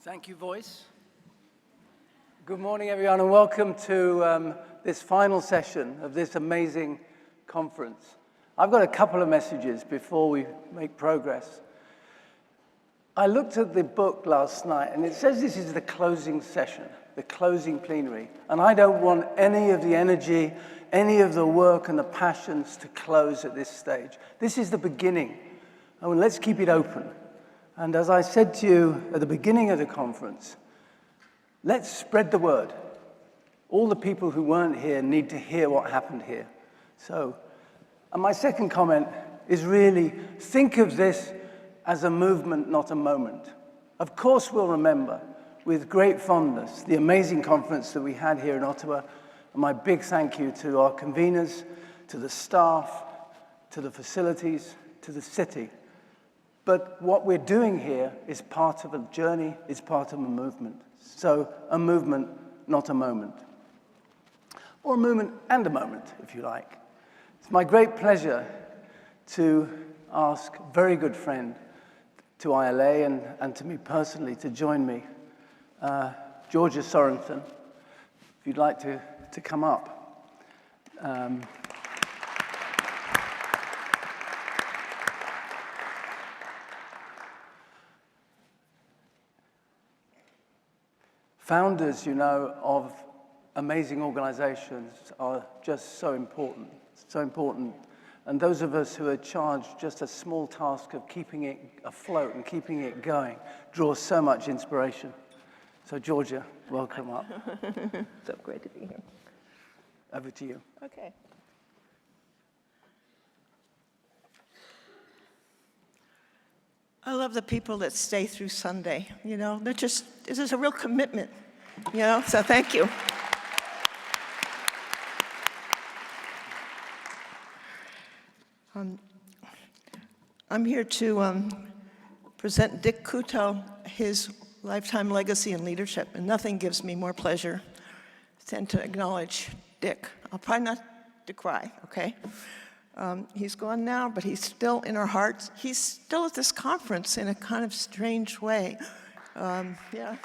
Thank you, Voice. Good morning, everyone, and welcome to this final session of this amazing conference. I've got a couple of messages before we make progress. I looked at the book last night, and it says this is the closing session, the closing plenary, and I don't want any of the energy, any of the work and the passions to close at this stage. This is the beginning, and let's keep it open. And as I said to you at the beginning of the conference, let's spread the word. All the people who weren't here need to hear what happened here. So, and my second comment is really think of this as a movement, not a moment. Of course, we'll remember with great fondness the amazing conference that we had here in Ottawa. And my big thank you to our conveners, to the staff, to the facilities, to the city. But what we're doing here is part of a journey, is part of a movement. So a movement, not a moment. Or a movement and a moment, if you like. It's my great pleasure to ask a very good friend to ILA and to me personally to join me, Georgia Sorensen, if you'd like to come up. Founders, you know, of amazing organizations are just so important, so important. And those of us who are charged just a small task of keeping it afloat and keeping it going draw so much inspiration. So Georgia, welcome up. So great to be here. Over to you. Okay. I love the people that stay through Sunday, you know, this is a real commitment, you know, so thank you. I'm here to present Dick Couto, his lifetime legacy and leadership, and nothing gives me more pleasure than to acknowledge Dick. I'll probably not to cry, okay? He's gone now, but he's still in our hearts. He's still at this conference in a kind of strange way. Yeah.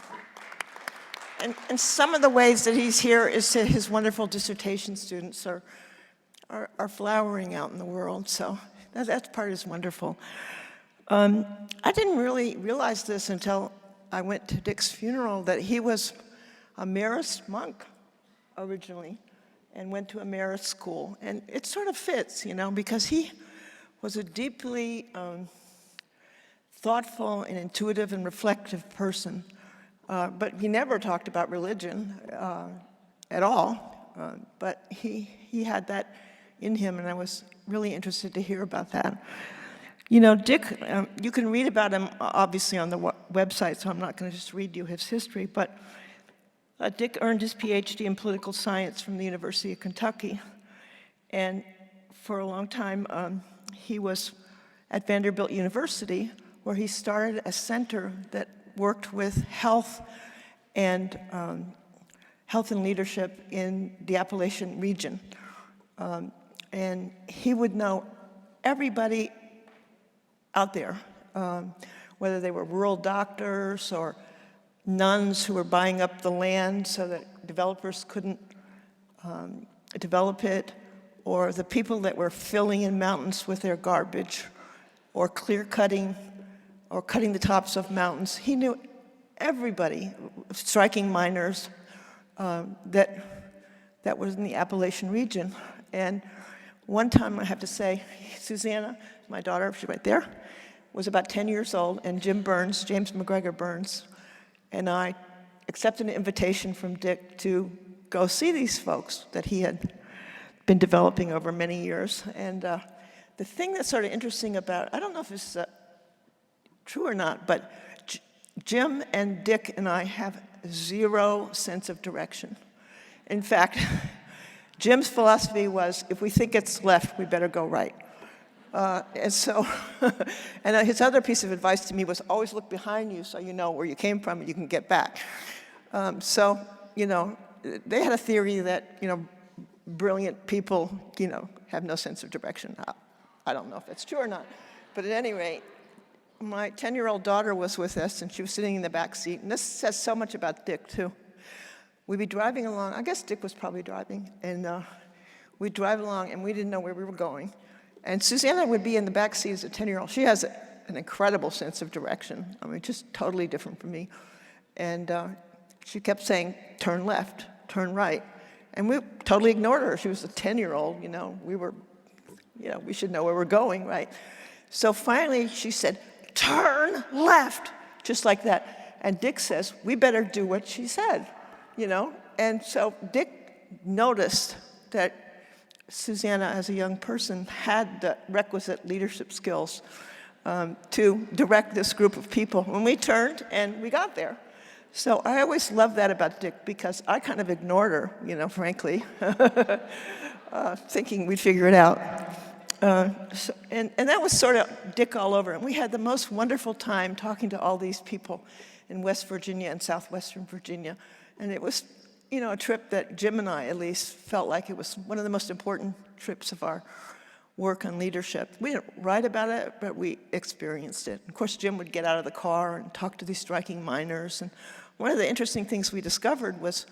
And some of the ways that he's here is that his wonderful dissertation students are flowering out in the world, so that part is wonderful. I didn't really realize this until I went to Dick's funeral, that he was a Marist monk originally, and went to a Marist school. And it sort of fits, you know, because he was a deeply thoughtful and intuitive and reflective person. But he never talked about religion at all. But he had that in him, and I was really interested to hear about that. You know, Dick, you can read about him obviously on the website, so I'm not going to just read you his history, but Dick earned his PhD in political science from the University of Kentucky. And for a long time, he was at Vanderbilt University, where he started a center that worked with health and leadership in the Appalachian region. And he would know everybody out there, whether they were rural doctors or nuns who were buying up the land so that developers couldn't develop it, or the people that were filling in mountains with their garbage, or clear cutting, or cutting the tops of mountains. He knew everybody, striking miners, that was in the Appalachian region. And one time, I have to say, Susanna, my daughter, she's right there, was about 10 years old, and James McGregor Burns, and I accepted an invitation from Dick to go see these folks that he had been developing over many years. And the thing that's sort of interesting about, I don't know if this is true or not, but Jim and Dick and I have zero sense of direction. In fact, Jim's philosophy was, if we think it's left, we better go right. And so, and his other piece of advice to me was always look behind you so you know where you came from and you can get back. So, you know, they had a theory that, you know, brilliant people, you know, have no sense of direction. I don't know if that's true or not. But at any rate, my 10-year-old daughter was with us, and she was sitting in the back seat. And this says so much about Dick, too. We'd be driving along. I guess Dick was probably driving. And we'd drive along, and we didn't know where we were going. And Susanna would be in the back seat as a 10-year-old. She has an incredible sense of direction. I mean, just totally different from me. And she kept saying, turn left, turn right. And we totally ignored her. She was a 10-year-old, you know. We should know where we're going, right? So finally, she said, turn left, just like that. And Dick says, we better do what she said, you know? And so Dick noticed that Susanna, as a young person, had the requisite leadership skills to direct this group of people. When we turned, and we got there. So I always loved that about Dick, because I kind of ignored her, you know, frankly, thinking we'd figure it out. And that was sort of Dick all over. And we had the most wonderful time talking to all these people in West Virginia and southwestern Virginia. And it was, you know, a trip that Jim and I, at least, felt like it was one of the most important trips of our work on leadership. We didn't write about it, but we experienced it. Of course, Jim would get out of the car and talk to these striking miners. And one of the interesting things we discovered was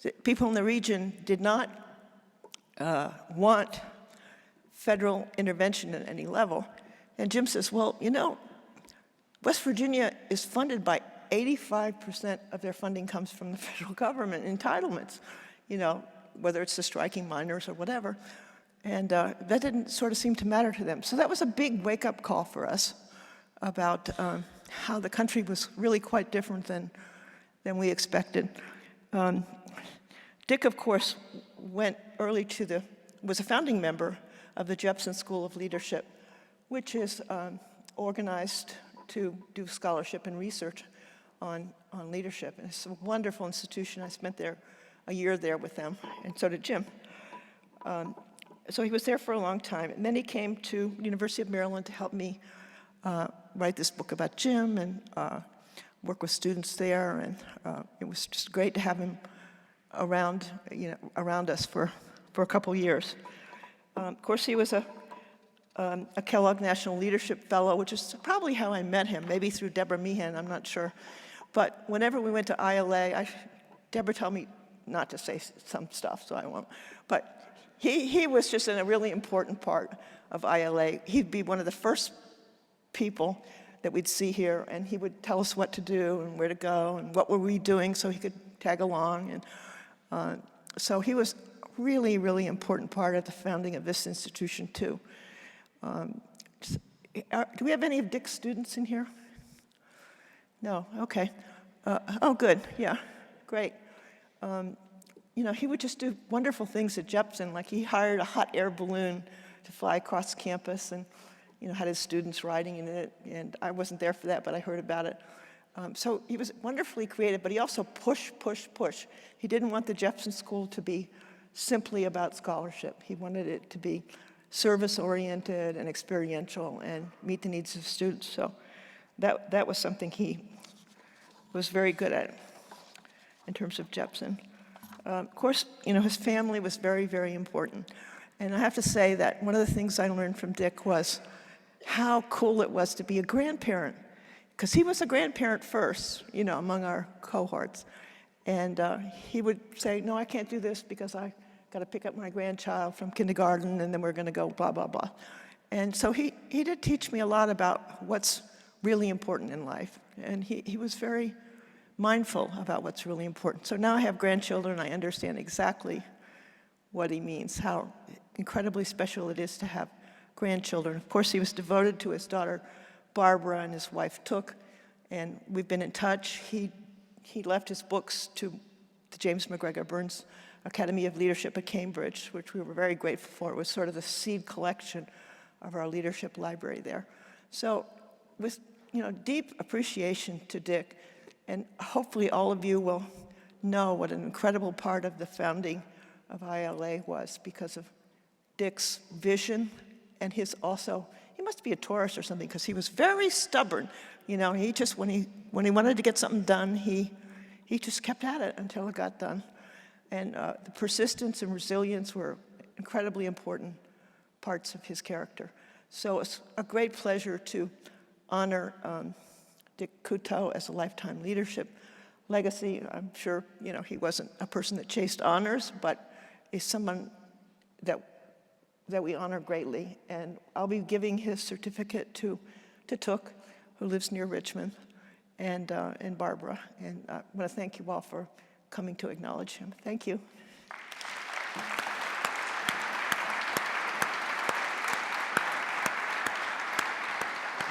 that people in the region did not want federal intervention at any level. And Jim says, well, you know, West Virginia is funded by 85% of their funding comes from the federal government entitlements, you know, whether it's the striking miners or whatever. And that didn't sort of seem to matter to them. So that was a big wake-up call for us about how the country was really quite different than we expected. Dick, of course, went early was a founding member of the Jepson School of Leadership, which is organized to do scholarship and research on leadership. And it's a wonderful institution. I spent a year there with them, and so did Jim. So he was there for a long time. And then he came to the University of Maryland to help me write this book about Jim and work with students there. And it was just great to have him around us for a couple years. Of course, he was a Kellogg National Leadership Fellow, which is probably how I met him, maybe through Deborah Meehan, I'm not sure. But whenever we went to ILA, Deborah told me not to say some stuff, so I won't. But he was just in a really important part of ILA. He'd be one of the first people that we'd see here, and he would tell us what to do and where to go and what were we doing so he could tag along. And so he was really, really important part of the founding of this institution, too. Do we have any of Dick's students in here? No, okay. Oh, good, yeah, great. You know, he would just do wonderful things at Jepson, like he hired a hot air balloon to fly across campus and, you know, had his students riding in it, and I wasn't there for that, but I heard about it. So he was wonderfully creative, but he also pushed. He didn't want the Jepson School to be simply about scholarship. He wanted it to be service-oriented and experiential and meet the needs of students. So that was something he was very good at in terms of Jepson. Of course, you know, his family was very, very important. And I have to say that one of the things I learned from Dick was how cool it was to be a grandparent. Because he was a grandparent first, you know, among our cohorts. And he would say, no, I can't do this because I got to pick up my grandchild from kindergarten and then we're going to go blah, blah, blah. And so he did teach me a lot about what's really important in life. And he was very mindful about what's really important. So now I have grandchildren, I understand exactly what he means, how incredibly special it is to have grandchildren. Of course, he was devoted to his daughter, Barbara, and his wife, Took, and we've been in touch. He left his books to the James McGregor Burns Academy of Leadership at Cambridge, which we were very grateful for. It was sort of the seed collection of our leadership library there. So with, you know, deep appreciation to Dick, and hopefully all of you will know what an incredible part of the founding of ILA was because of Dick's vision and his also, he must be a Taurus or something because he was very stubborn. You know, he just, when he wanted to get something done, he just kept at it until it got done. And the persistence and resilience were incredibly important parts of his character. So it's a great pleasure to honor Dick Couteau as a Lifetime Leadership Legacy. I'm sure, he wasn't a person that chased honors, but is someone that we honor greatly. And I'll be giving his certificate to Took, who lives near Richmond, and Barbara. And I want to thank you all for coming to acknowledge him. Thank you.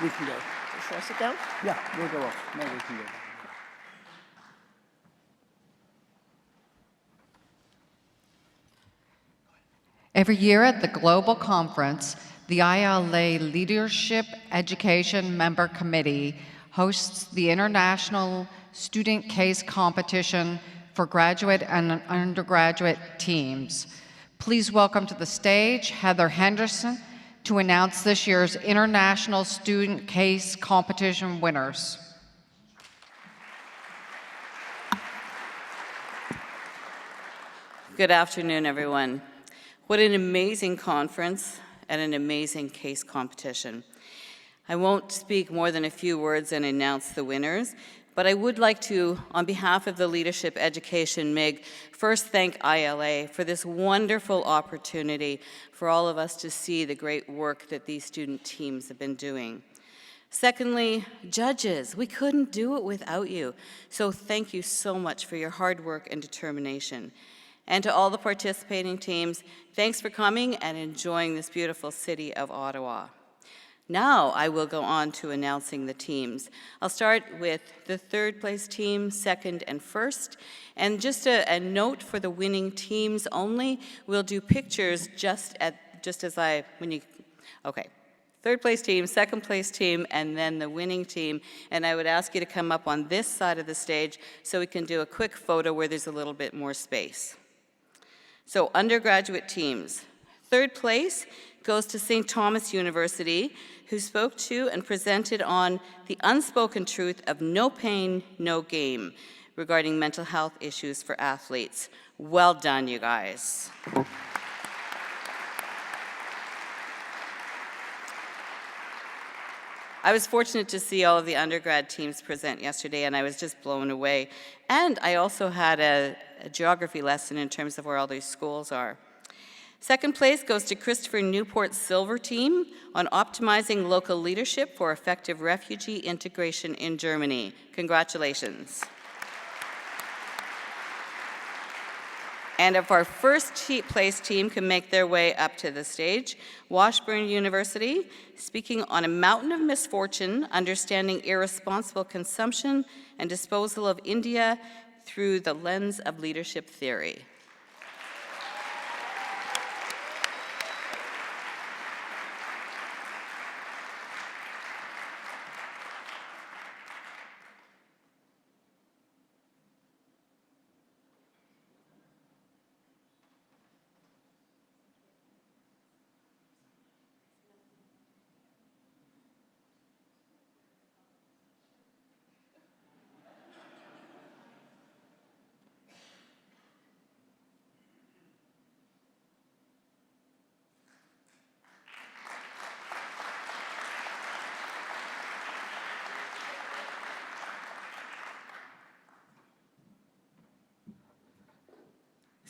We can go. Should I sit down? Yeah, we'll go off. No, we can go. Every year at the Global Conference, the ILA Leadership Education Member Committee hosts the International Student Case Competition for graduate and undergraduate teams. Please welcome to the stage Heather Henderson to announce this year's International Student Case Competition winners. Good afternoon, everyone. What an amazing conference and an amazing case competition. I won't speak more than a few words and announce the winners, but I would like to, on behalf of the Leadership Education MIG, first thank ILA for this wonderful opportunity for all of us to see the great work that these student teams have been doing. Secondly, judges, we couldn't do it without you, so thank you so much for your hard work and determination. And to all the participating teams, thanks for coming and enjoying this beautiful city of Ottawa. Now I will go on to announcing the teams. I'll start with the third place team, second and first. And just a note for the winning teams only, we'll do pictures third place team, second place team, and then the winning team. And I would ask you to come up on this side of the stage so we can do a quick photo where there's a little bit more space. So undergraduate teams. Third place goes to St. Thomas University, who spoke to and presented on the unspoken truth of no pain, no game regarding mental health issues for athletes. Well done, you guys. I was fortunate to see all of the undergrad teams present yesterday, and I was just blown away. And I also had a geography lesson in terms of where all these schools are. Second place goes to Christopher Newport's Silver team on optimizing local leadership for effective refugee integration in Germany. Congratulations. And if our first place team can make their way up to the stage, Washburn University, speaking on a mountain of misfortune, understanding irresponsible consumption and disposal of India through the lens of leadership theory.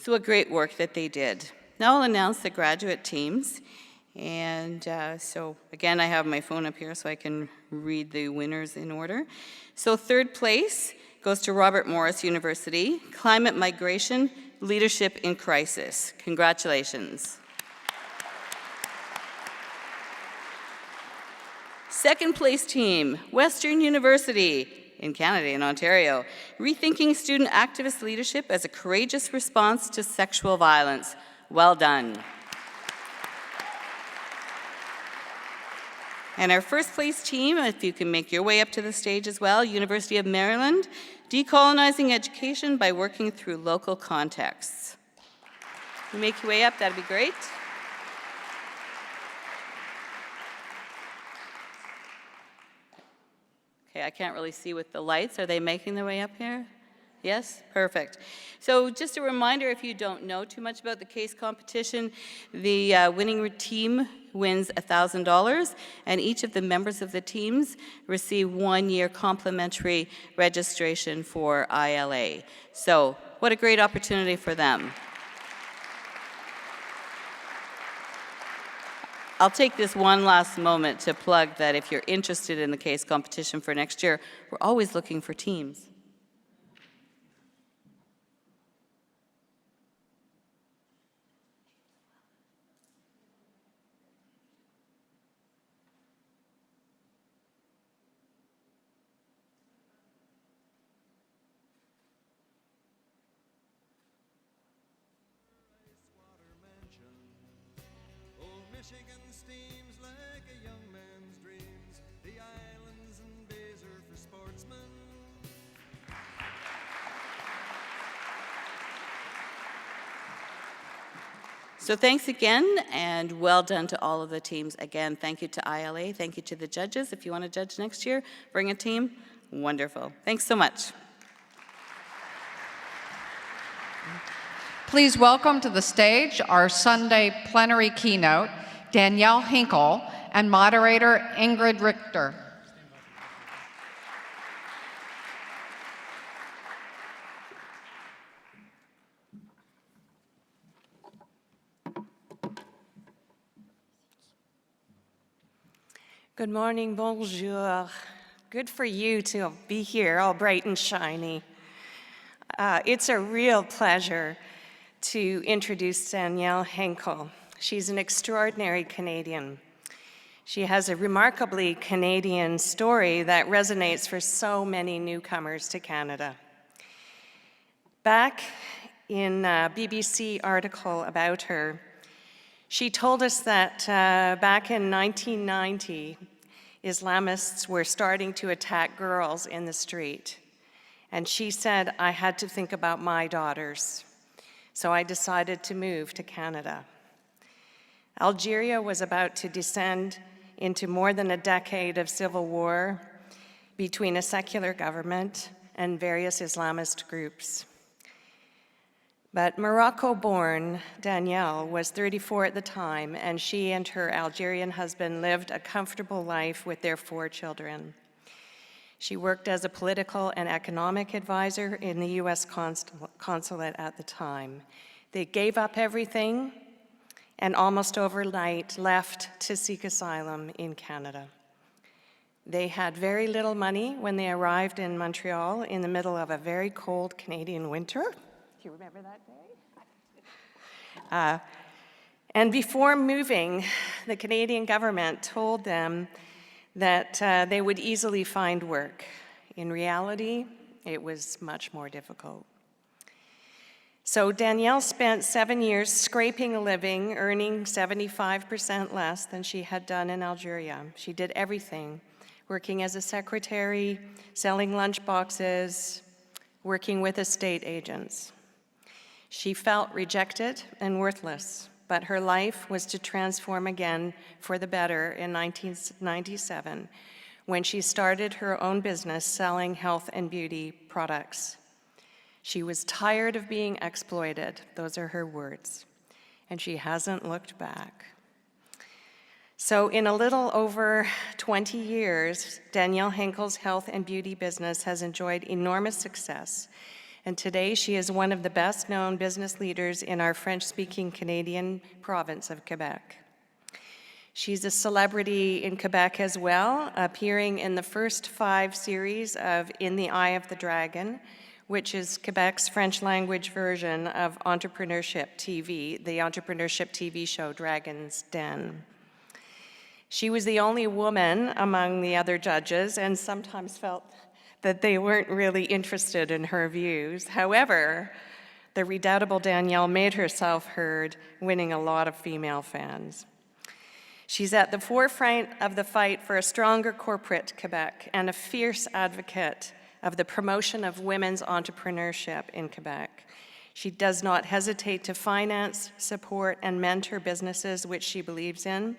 So what great work that they did. Now I'll announce the graduate teams. And so again, I have my phone up here so I can read the winners in order. So third place goes to Robert Morris University, Climate Migration, Leadership in Crisis. Congratulations. Second place team, Western University in Canada, in Ontario, rethinking student activist leadership as a courageous response to sexual violence. Well done. And our first place team, if you can make your way up to the stage as well, University of Maryland, decolonizing education by working through local contexts. If you make your way up, that'd be great. Okay, I can't really see with the lights. Are they making their way up here? Yes? Perfect. So just a reminder, if you don't know too much about the case competition, the winning team wins $1,000, and each of the members of the teams receive 1 year complimentary registration for ILA. So what a great opportunity for them. I'll take this one last moment to plug that if you're interested in the case competition for next year, we're always looking for teams. Michigan steams like a young man's dreams. The islands and bays are for sportsmen. So thanks again, and well done to all of the teams. Again, thank you to ILA, thank you to the judges. If you want to judge next year, bring a team. Wonderful. Thanks so much. Please welcome to the stage our Sunday plenary keynote, Danielle Hinkle, and moderator Ingrid Richter. Good morning, bonjour. Good for you to be here, all bright and shiny. It's a real pleasure to introduce Danielle Hinkle. She's an extraordinary Canadian. She has a remarkably Canadian story that resonates for so many newcomers to Canada. Back in a BBC article about her, she told us that back in 1990, Islamists were starting to attack girls in the street. And she said, I had to think about my daughters. So I decided to move to Canada. Algeria was about to descend into more than a decade of civil war between a secular government and various Islamist groups. But Morocco-born Danielle was 34 at the time, and she and her Algerian husband lived a comfortable life with their 4 children. She worked as a political and economic advisor in the U.S. consulate at the time. They gave up everything and almost overnight left to seek asylum in Canada. They had very little money when they arrived in Montreal in the middle of a very cold Canadian winter. Do you remember that day? And before moving, the Canadian government told them that they would easily find work. In reality, it was much more difficult. So Danielle spent 7 years scraping a living, earning 75% less than she had done in Algeria. She did everything, working as a secretary, selling lunch boxes, working with estate agents. She felt rejected and worthless, but her life was to transform again for the better in 1997, when she started her own business selling health and beauty products. She was tired of being exploited, those are her words, and she hasn't looked back. So in a little over 20 years, Danielle Hinkle's health and beauty business has enjoyed enormous success, and today she is one of the best-known business leaders in our French-speaking Canadian province of Quebec. She's a celebrity in Quebec as well, appearing in the first 5 series of In the Eye of the Dragon, which is Quebec's French language version of Entrepreneurship TV, the Entrepreneurship TV show Dragon's Den. She was the only woman among the other judges and sometimes felt that they weren't really interested in her views. However, the redoubtable Danielle made herself heard, winning a lot of female fans. She's at the forefront of the fight for a stronger corporate Quebec and a fierce advocate of the promotion of women's entrepreneurship in Quebec. She does not hesitate to finance, support, and mentor businesses which she believes in,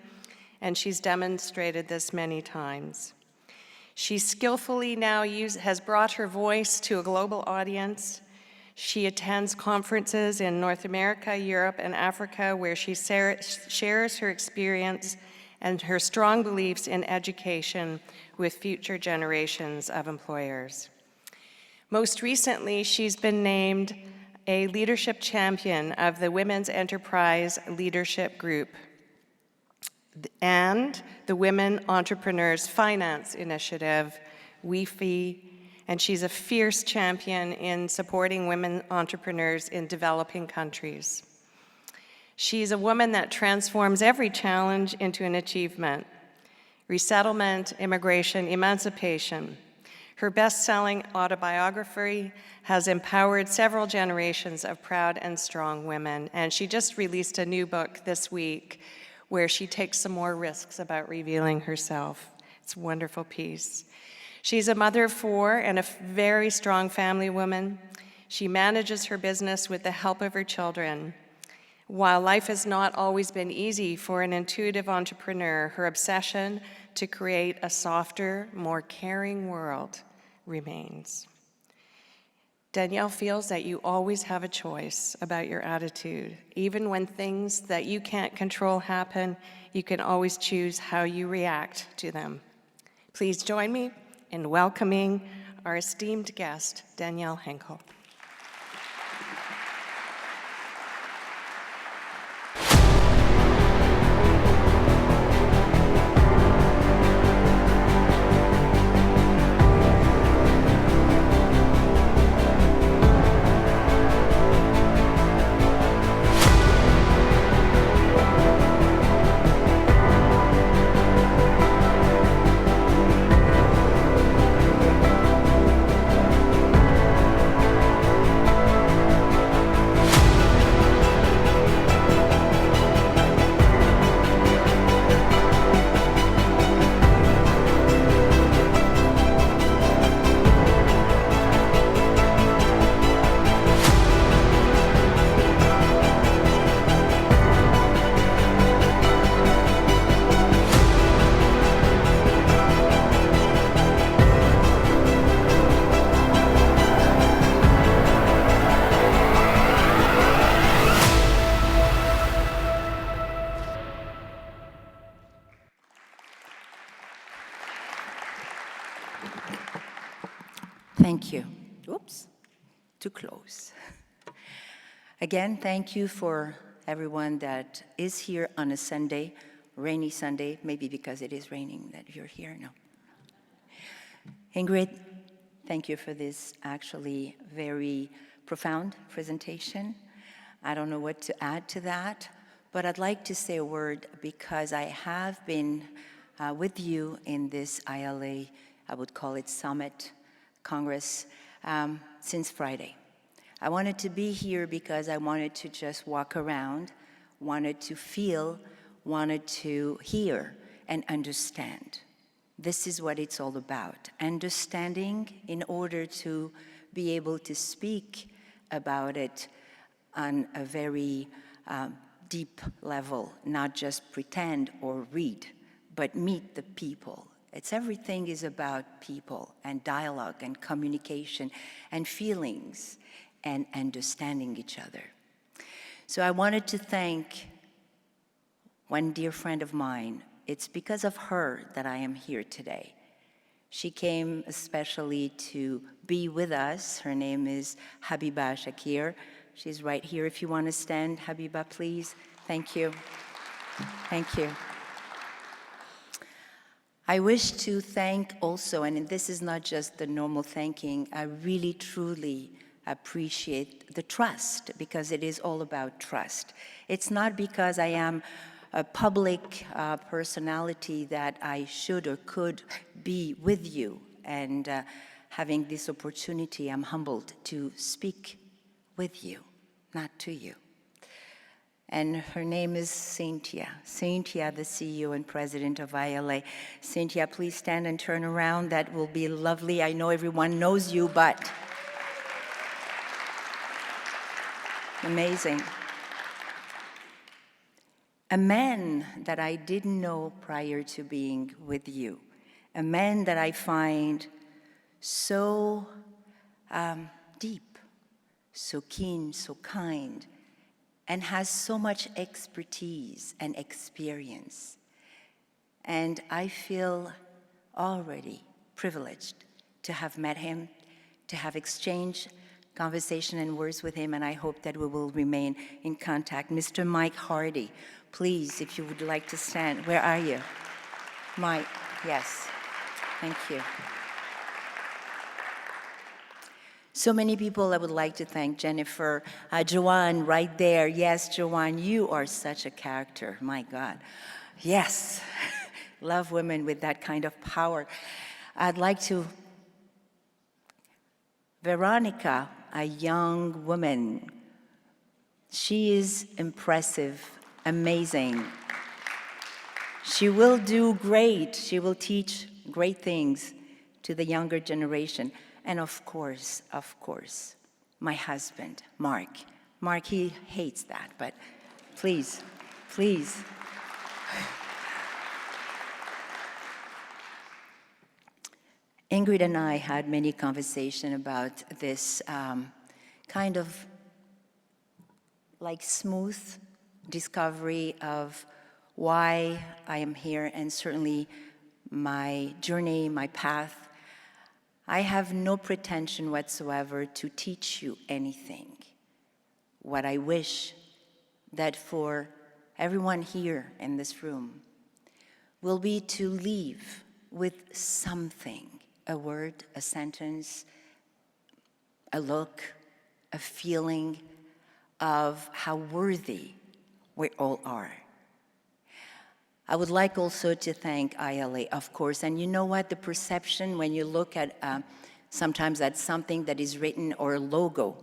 and she's demonstrated this many times. She skillfully now has brought her voice to a global audience. She attends conferences in North America, Europe, and Africa where she shares her experience and her strong beliefs in education with future generations of employers. Most recently, she's been named a leadership champion of the Women's Enterprise Leadership Group and the Women Entrepreneurs Finance Initiative, WEFI, and she's a fierce champion in supporting women entrepreneurs in developing countries. She's a woman that transforms every challenge into an achievement: resettlement, immigration, emancipation. Her best-selling autobiography has empowered several generations of proud and strong women, and she just released a new book this week where she takes some more risks about revealing herself. It's a wonderful piece. She's a mother of 4 and a very strong family woman. She manages her business with the help of her children. While life has not always been easy for an intuitive entrepreneur, her obsession to create a softer, more caring world remains. Danielle feels that you always have a choice about your attitude. Even when things that you can't control happen, you can always choose how you react to them. Please join me in welcoming our esteemed guest, Danielle Henkel. Thank you. Oops, too close. Again, thank you for everyone that is here on a Sunday, rainy Sunday, maybe because it is raining that you're here. No. Ingrid, thank you for this actually very profound presentation. I don't know what to add to that, but I'd like to say a word because I have been with you in this ILA, I would call it Summit Congress, since Friday. I wanted to be here because I wanted to just walk around, wanted to feel, wanted to hear and understand. This is what it's all about, understanding in order to be able to speak about it on a very deep level, not just pretend or read, but meet the people. Everything is about people and dialogue and communication and feelings and understanding each other. So I wanted to thank one dear friend of mine. It's because of her that I am here today. She came especially to be with us. Her name is Habiba Shakir. She's right here. If you want to stand, Habiba, please. Thank you. Thank you. I wish to thank also, and this is not just the normal thanking, I really truly appreciate the trust, because it is all about trust. It's not because I am a public personality that I should or could be with you, and having this opportunity, I'm humbled to speak with you, not to you. And her name is Cynthia. Cynthia, the CEO and president of ILA. Cynthia, please stand and turn around. That will be lovely. I know everyone knows you, but amazing. A man that I didn't know prior to being with you, a man that I find so deep, so keen, so kind, and has so much expertise and experience. And I feel already privileged to have met him, to have exchanged conversation and words with him, and I hope that we will remain in contact. Mr. Mike Hardy, please, if you would like to stand. Where are you? Mike, yes, thank you. So many people I would like to thank. Jennifer, Joanne, right there. Yes, Joanne, you are such a character, my God. Yes, love women with that kind of power. I'd like to, Veronica, a young woman. She is impressive, amazing. She will do great. She will teach great things to the younger generation. And of course, my husband, Mark. Mark, he hates that, but please, please. Ingrid and I had many conversations about this kind of like smooth discovery of why I am here, and certainly my journey, my path. I have no pretension whatsoever to teach you anything. What I wish that for everyone here in this room will be to leave with something, a word, a sentence, a look, a feeling of how worthy we all are. I would like also to thank ILA, of course, and you know what, the perception when you look at sometimes at something that is written or a logo.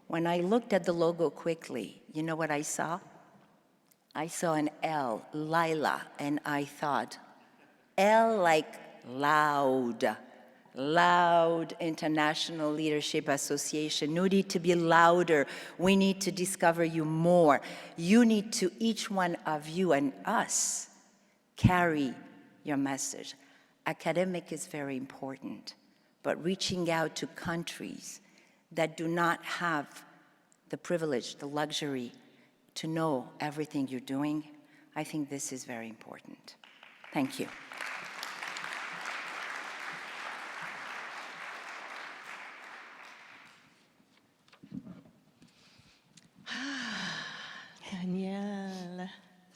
When I looked at the logo quickly, you know what I saw? I saw an L, Lila, and I thought, L like loud, Loud International Leadership Association. You need to be louder. We need to discover you more. You need to, each one of you and us, carry your message. Academic is very important, but reaching out to countries that do not have the privilege, the luxury to know everything you're doing, I think this is very important. Thank you. Danielle,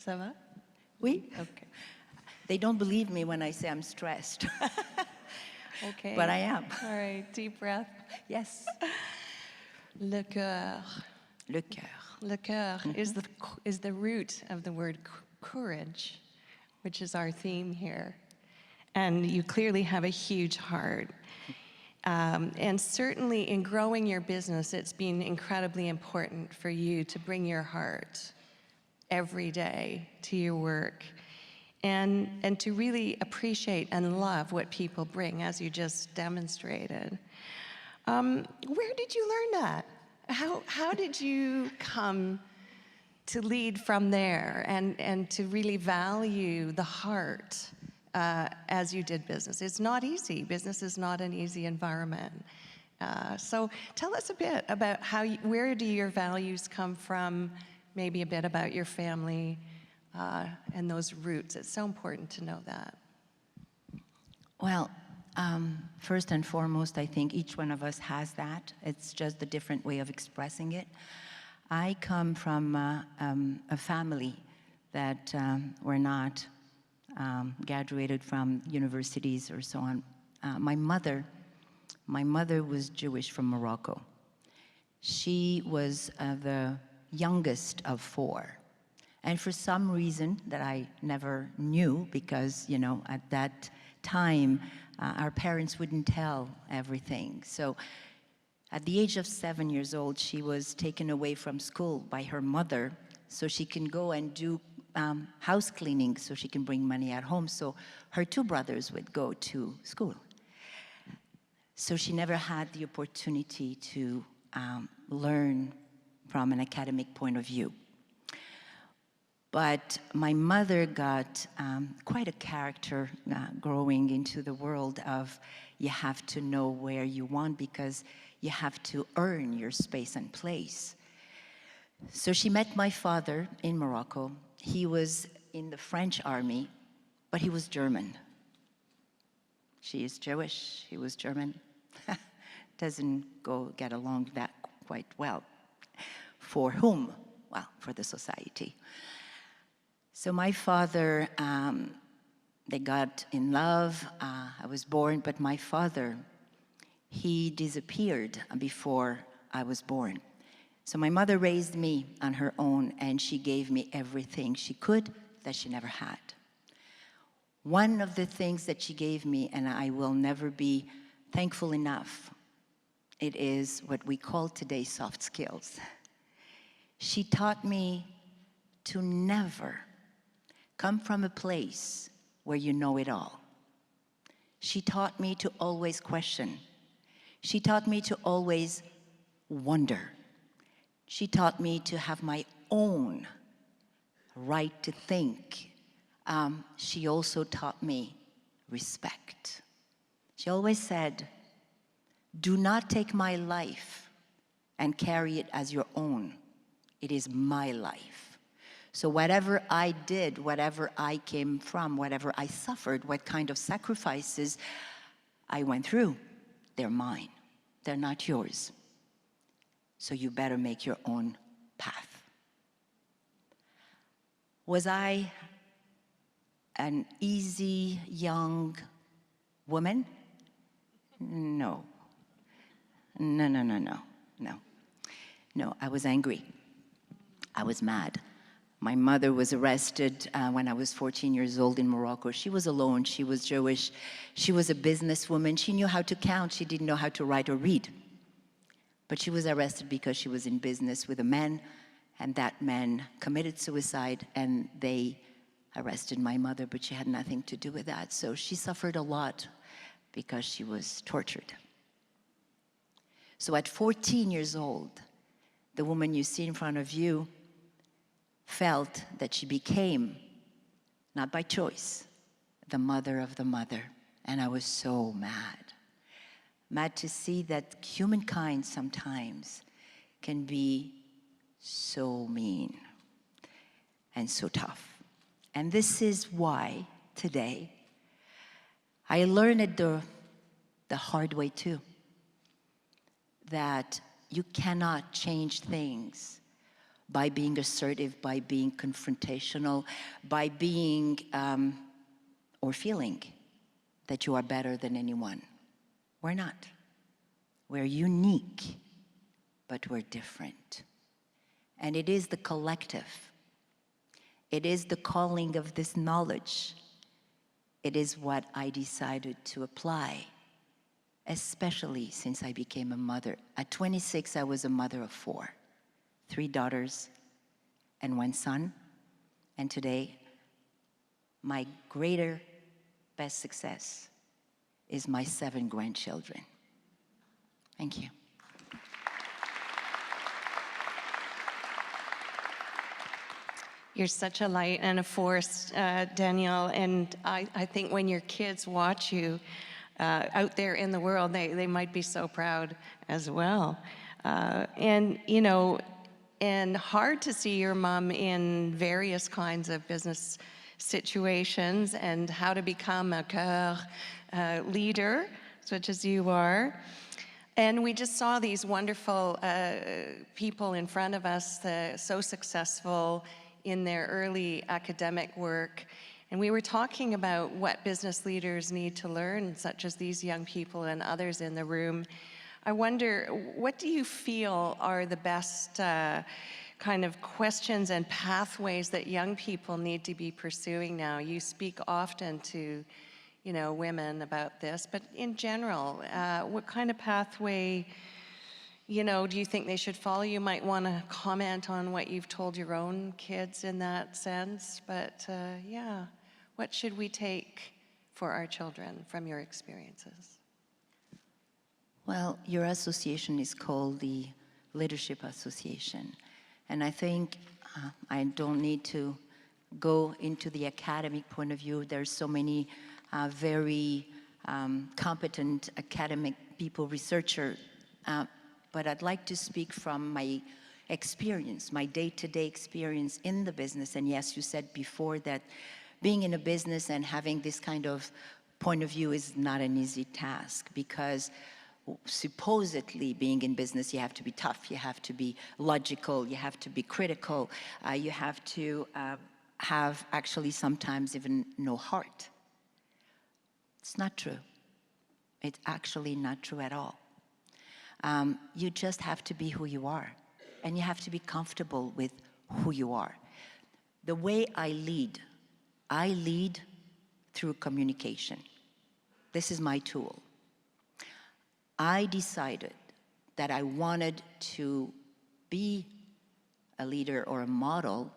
ça va? Oui? Okay. They don't believe me when I say I'm stressed, Okay. but I am. All right, deep breath. Yes. Le cœur. Le cœur. Le cœur is the root of the word courage, which is our theme here. And you clearly have a huge heart. And certainly in growing your business, it's been incredibly important for you to bring your heart every day to your work and to really appreciate and love what people bring, as you just demonstrated. Where did you learn that? How did you come to lead from there and to really value the heart as you did business? It's not easy. Business is not an easy environment. So tell us a bit about where do your values come from, maybe a bit about your family and those roots. It's so important to know that. Well, first and foremost, I think each one of us has that. It's just a different way of expressing it. I come from a family that were not graduated from universities or so on. My mother was Jewish from Morocco. She was the youngest of 4. And for some reason that I never knew, because, you know, at that time, our parents wouldn't tell everything. So at the age of 7 years old, she was taken away from school by her mother so she can go and do house cleaning so she can bring money at home. So her 2 brothers would go to school. So she never had the opportunity to learn from an academic point of view. But my mother got quite a character growing into the world of you have to know where you want because you have to earn your space and place. So she met my father in Morocco. He was in the French army, but he was German. She is Jewish, he was German. Doesn't get along that quite well. For whom? Well, for the society. So my father, they got in love. I was born, but my father, he disappeared before I was born. So my mother raised me on her own, and she gave me everything she could that she never had. One of the things that she gave me, and I will never be thankful enough, it is what we call today soft skills. She taught me to never come from a place where you know it all. She taught me to always question. She taught me to always wonder. She taught me to have my own right to think. She also taught me respect. She always said, do not take my life and carry it as your own. It is my life. So whatever I did, whatever I came from, whatever I suffered, what kind of sacrifices I went through, they're mine. They're not yours. So you better make your own path. Was I an easy young woman? No. No, I was angry. I was mad. My mother was arrested when I was 14 years old in Morocco. She was alone, she was Jewish, she was a businesswoman. She knew how to count, she didn't know how to write or read. But she was arrested because she was in business with a man, and that man committed suicide, and they arrested my mother, but she had nothing to do with that. So she suffered a lot because she was tortured. So at 14 years old, the woman you see in front of you felt that she became, not by choice, the mother of the mother. And I was so mad. Mad to see that humankind sometimes can be so mean and so tough. And this is why today I learned it the hard way too, that you cannot change things by being assertive, by being confrontational, by being or feeling that you are better than anyone. We're not. We're unique, but we're different. And it is the collective. It is the calling of this knowledge. It is what I decided to apply, especially since I became a mother. At 26, I was a mother of 4. 3 daughters and 1 son. And today, my greater, best success is my 7 grandchildren. Thank you. You're such a light and a force, Danielle, and I think when your kids watch you out there in the world, they might be so proud as well. And, you know, and hard to see your mom in various kinds of business situations and how to become a cœur leader, such as you are. And we just saw these wonderful people in front of us, so successful in their early academic work. And we were talking about what business leaders need to learn, such as these young people and others in the room. I wonder, what do you feel are the best kind of questions and pathways that young people need to be pursuing now? You speak often to, you know, women about this, but in general, what kind of pathway, you know, do you think they should follow? You might want to comment on what you've told your own kids in that sense, but yeah, what should we take for our children from your experiences? Well, your association is called the Leadership Association. And I think I don't need to go into the academic point of view. There's so many very competent academic people, researchers, but I'd like to speak from my experience, my day-to-day experience in the business. And yes, you said before that being in a business and having this kind of point of view is not an easy task, because supposedly being in business, you have to be tough, you have to be logical, you have to be critical, you have to have actually sometimes even no heart. It's not true. It's actually not true at all. You just have to be who you are, and you have to be comfortable with who you are. The way I lead through communication. This is my tool. I decided that I wanted to be a leader or a model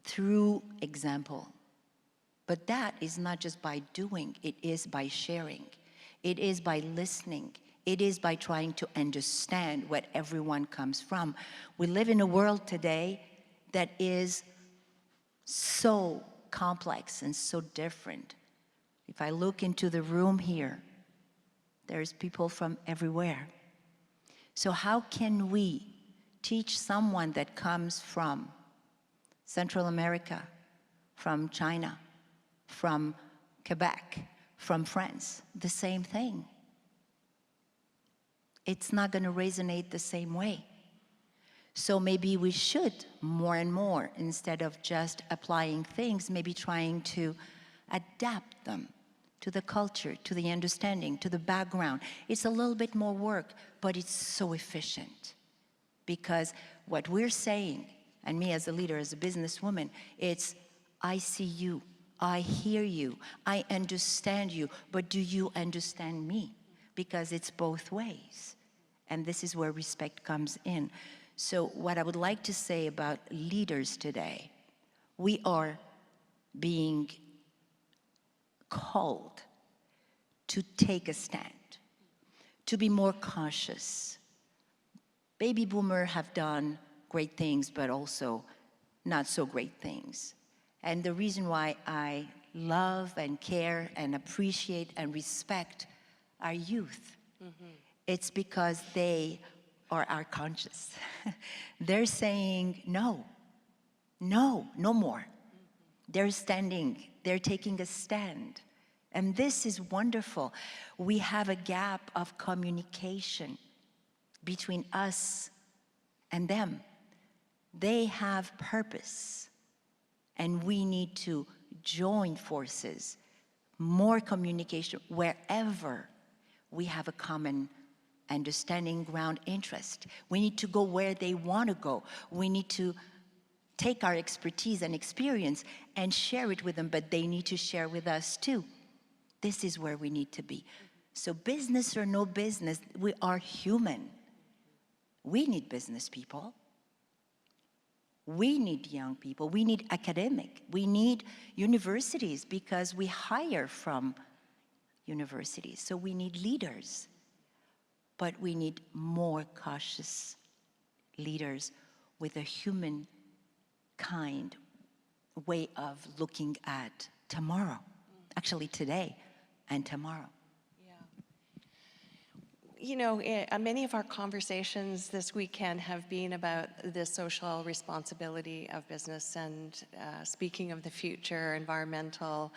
through example. But that is not just by doing, it is by sharing. It is by listening. It is by trying to understand where everyone comes from. We live in a world today that is so complex and so different. If I look into the room here, there's people from everywhere. So how can we teach someone that comes from Central America, from China, from Quebec, from France, the same thing? It's not going to resonate the same way. So maybe we should more and more, instead of just applying things, maybe trying to adapt them to the culture, to the understanding, to the background. It's a little bit more work, but it's so efficient. Because what we're saying, and me as a leader, as a businesswoman, it's, I see you, I hear you, I understand you, but do you understand me? Because it's both ways. And this is where respect comes in. So what I would like to say about leaders today, we are being called to take a stand, to be more cautious. Baby boomers have done great things, but also not so great things. And the reason why I love and care and appreciate and respect our youth, it's because they are our conscience. They're saying no, no, no more. They're standing, they're taking a stand. And this is wonderful. We have a gap of communication between us and them. They have purpose, and we need to join forces, more communication wherever we have a common understanding, ground interest. We need to go where they want to go. We need to take our expertise and experience and share it with them, but they need to share with us too. This is where we need to be. So business or no business, we are human. We need business people. We need young people. We need academic. We need universities, because we hire from universities. So we need leaders. But we need more cautious leaders with a human kind way of looking at tomorrow. Actually today and tomorrow. You know, many of our conversations this weekend have been about the social responsibility of business and speaking of the future, environmental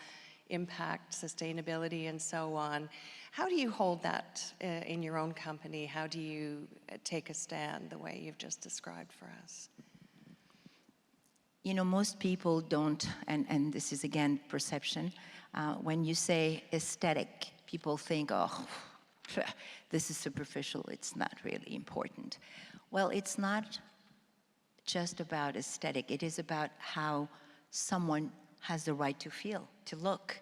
impact, sustainability, and so on. How do you hold that in your own company? How do you take a stand the way you've just described for us? You know, most people don't, and this is again perception, when you say aesthetic, people think, oh, this is superficial, it's not really important. Well, it's not just about aesthetic, it is about how someone has the right to feel, to look,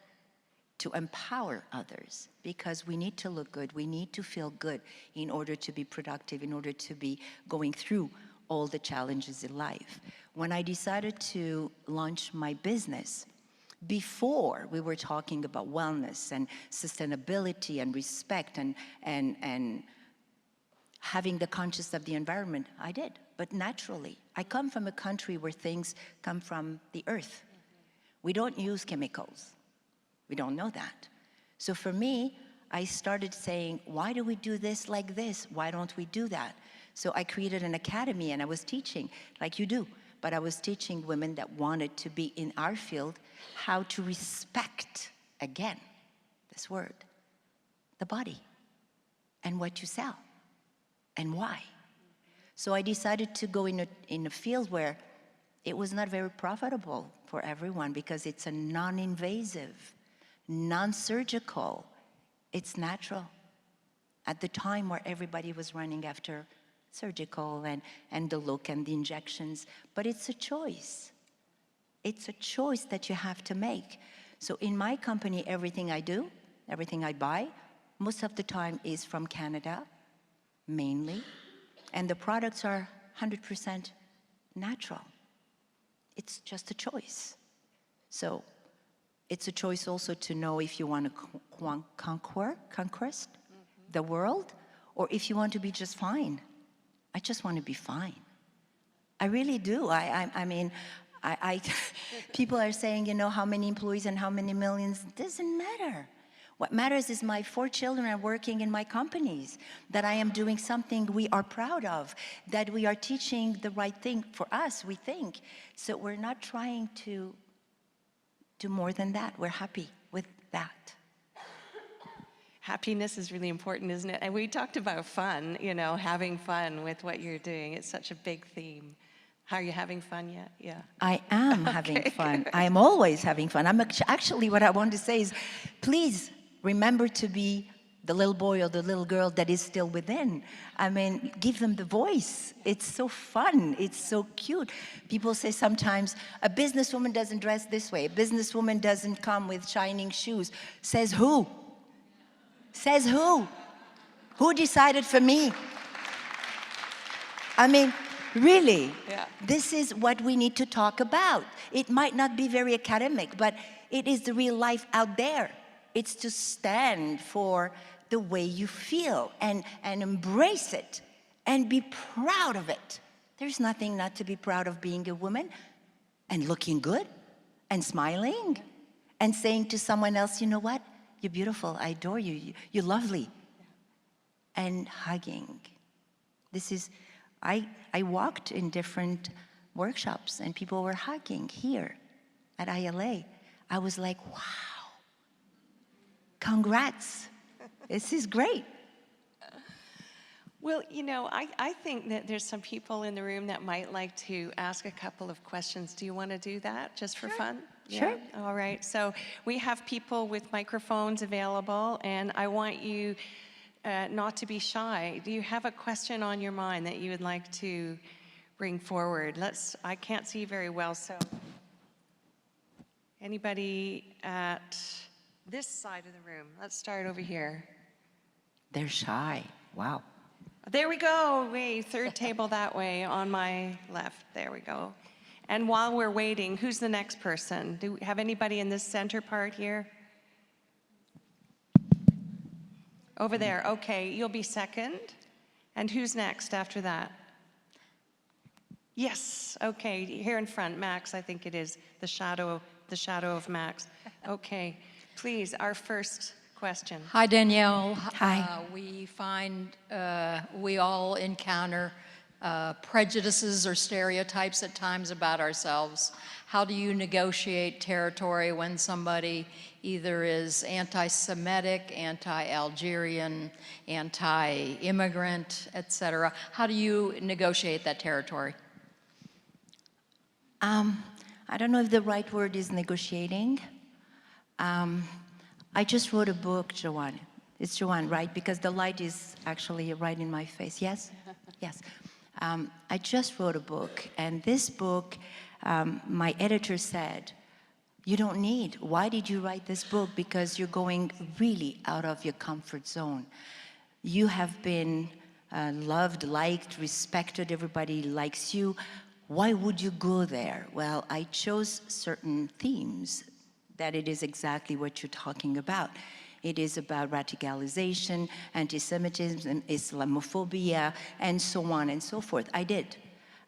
to empower others, because we need to look good, we need to feel good in order to be productive, in order to be going through all the challenges in life. When I decided to launch my business, before we were talking about wellness and sustainability and respect and having the conscience of the environment, I did. But naturally, I come from a country where things come from the earth. We don't use chemicals. We don't know that. So for me, I started saying, why do we do this like this? Why don't we do that? So I created an academy and I was teaching, like you do, but I was teaching women that wanted to be in our field how to respect, again, this word, the body and what you sell and why. So I decided to go in a field where it was not very profitable for everyone because it's a non-invasive, non-surgical, it's natural. At the time where everybody was running after surgical and the look and the injections, but it's a choice. It's a choice that you have to make. So in my company, everything I do, everything I buy, most of the time is from Canada, mainly, and the products are 100% natural. It's just a choice. So it's a choice also to know if you want to conquest the world, or if you want to be just fine. I just want to be fine. I really do. I mean, people are saying, you know, how many employees and how many millions. It doesn't matter. What matters is my 4 children are working in my companies, that I am doing something we are proud of, that we are teaching the right thing for us, we think. So we're not trying to do more than that. We're happy with that. Happiness is really important, isn't it? And we talked about fun, you know, having fun with what you're doing. It's such a big theme. Are you having fun yet? Yeah. I am having fun. I am always having fun. Actually, what I want to say is, please remember to be the little boy or the little girl that is still within. I mean, give them the voice. It's so fun. It's so cute. People say sometimes, a businesswoman doesn't dress this way. A businesswoman doesn't come with shining shoes. Says who? Says who? Who decided for me? I mean, really, This is what we need to talk about. It might not be very academic, but it is the real life out there. It's to stand for the way you feel and embrace it and be proud of it. There's nothing not to be proud of being a woman and looking good and smiling and saying to someone else, you know what? You're beautiful, I adore you, you're lovely. And hugging. This is, I walked in different workshops and people were hugging here at ILA. I was like, wow, congrats, this is great. Well, you know, I think that there's some people in the room that might like to ask a couple of questions. Do you want to do that just for fun? Sure. Yeah? All right. So we have people with microphones available, and I want you not to be shy. Do you have a question on your mind that you would like to bring forward? I can't see very well, so anybody at this side of the room? Let's start over here. They're shy, wow. There we go. Wait, third table that way on my left. There we go. And while we're waiting, who's the next person? Do we have anybody in this center part here? Over there. Okay, you'll be second. And who's next after that? Yes. Okay, here in front, Max. I think it is the shadow of Max. Okay, please, our first question. Hi, Danielle. Hi. We find we all encounter prejudices or stereotypes at times about ourselves. How do you negotiate territory when somebody either is anti-Semitic, anti-Algerian, anti-immigrant, etc.? How do you negotiate that territory? I don't know if the right word is negotiating. I just wrote a book, Joanne. It's Joanne, right? Because the light is actually right in my face. Yes? Yes. I just wrote a book, and this book, my editor said, you don't need. Why did you write this book? Because you're going really out of your comfort zone. You have been loved, liked, respected. Everybody likes you. Why would you go there? Well, I chose certain themes that it is exactly what you're talking about. It is about radicalization, anti-Semitism, Islamophobia, and so on and so forth. I did.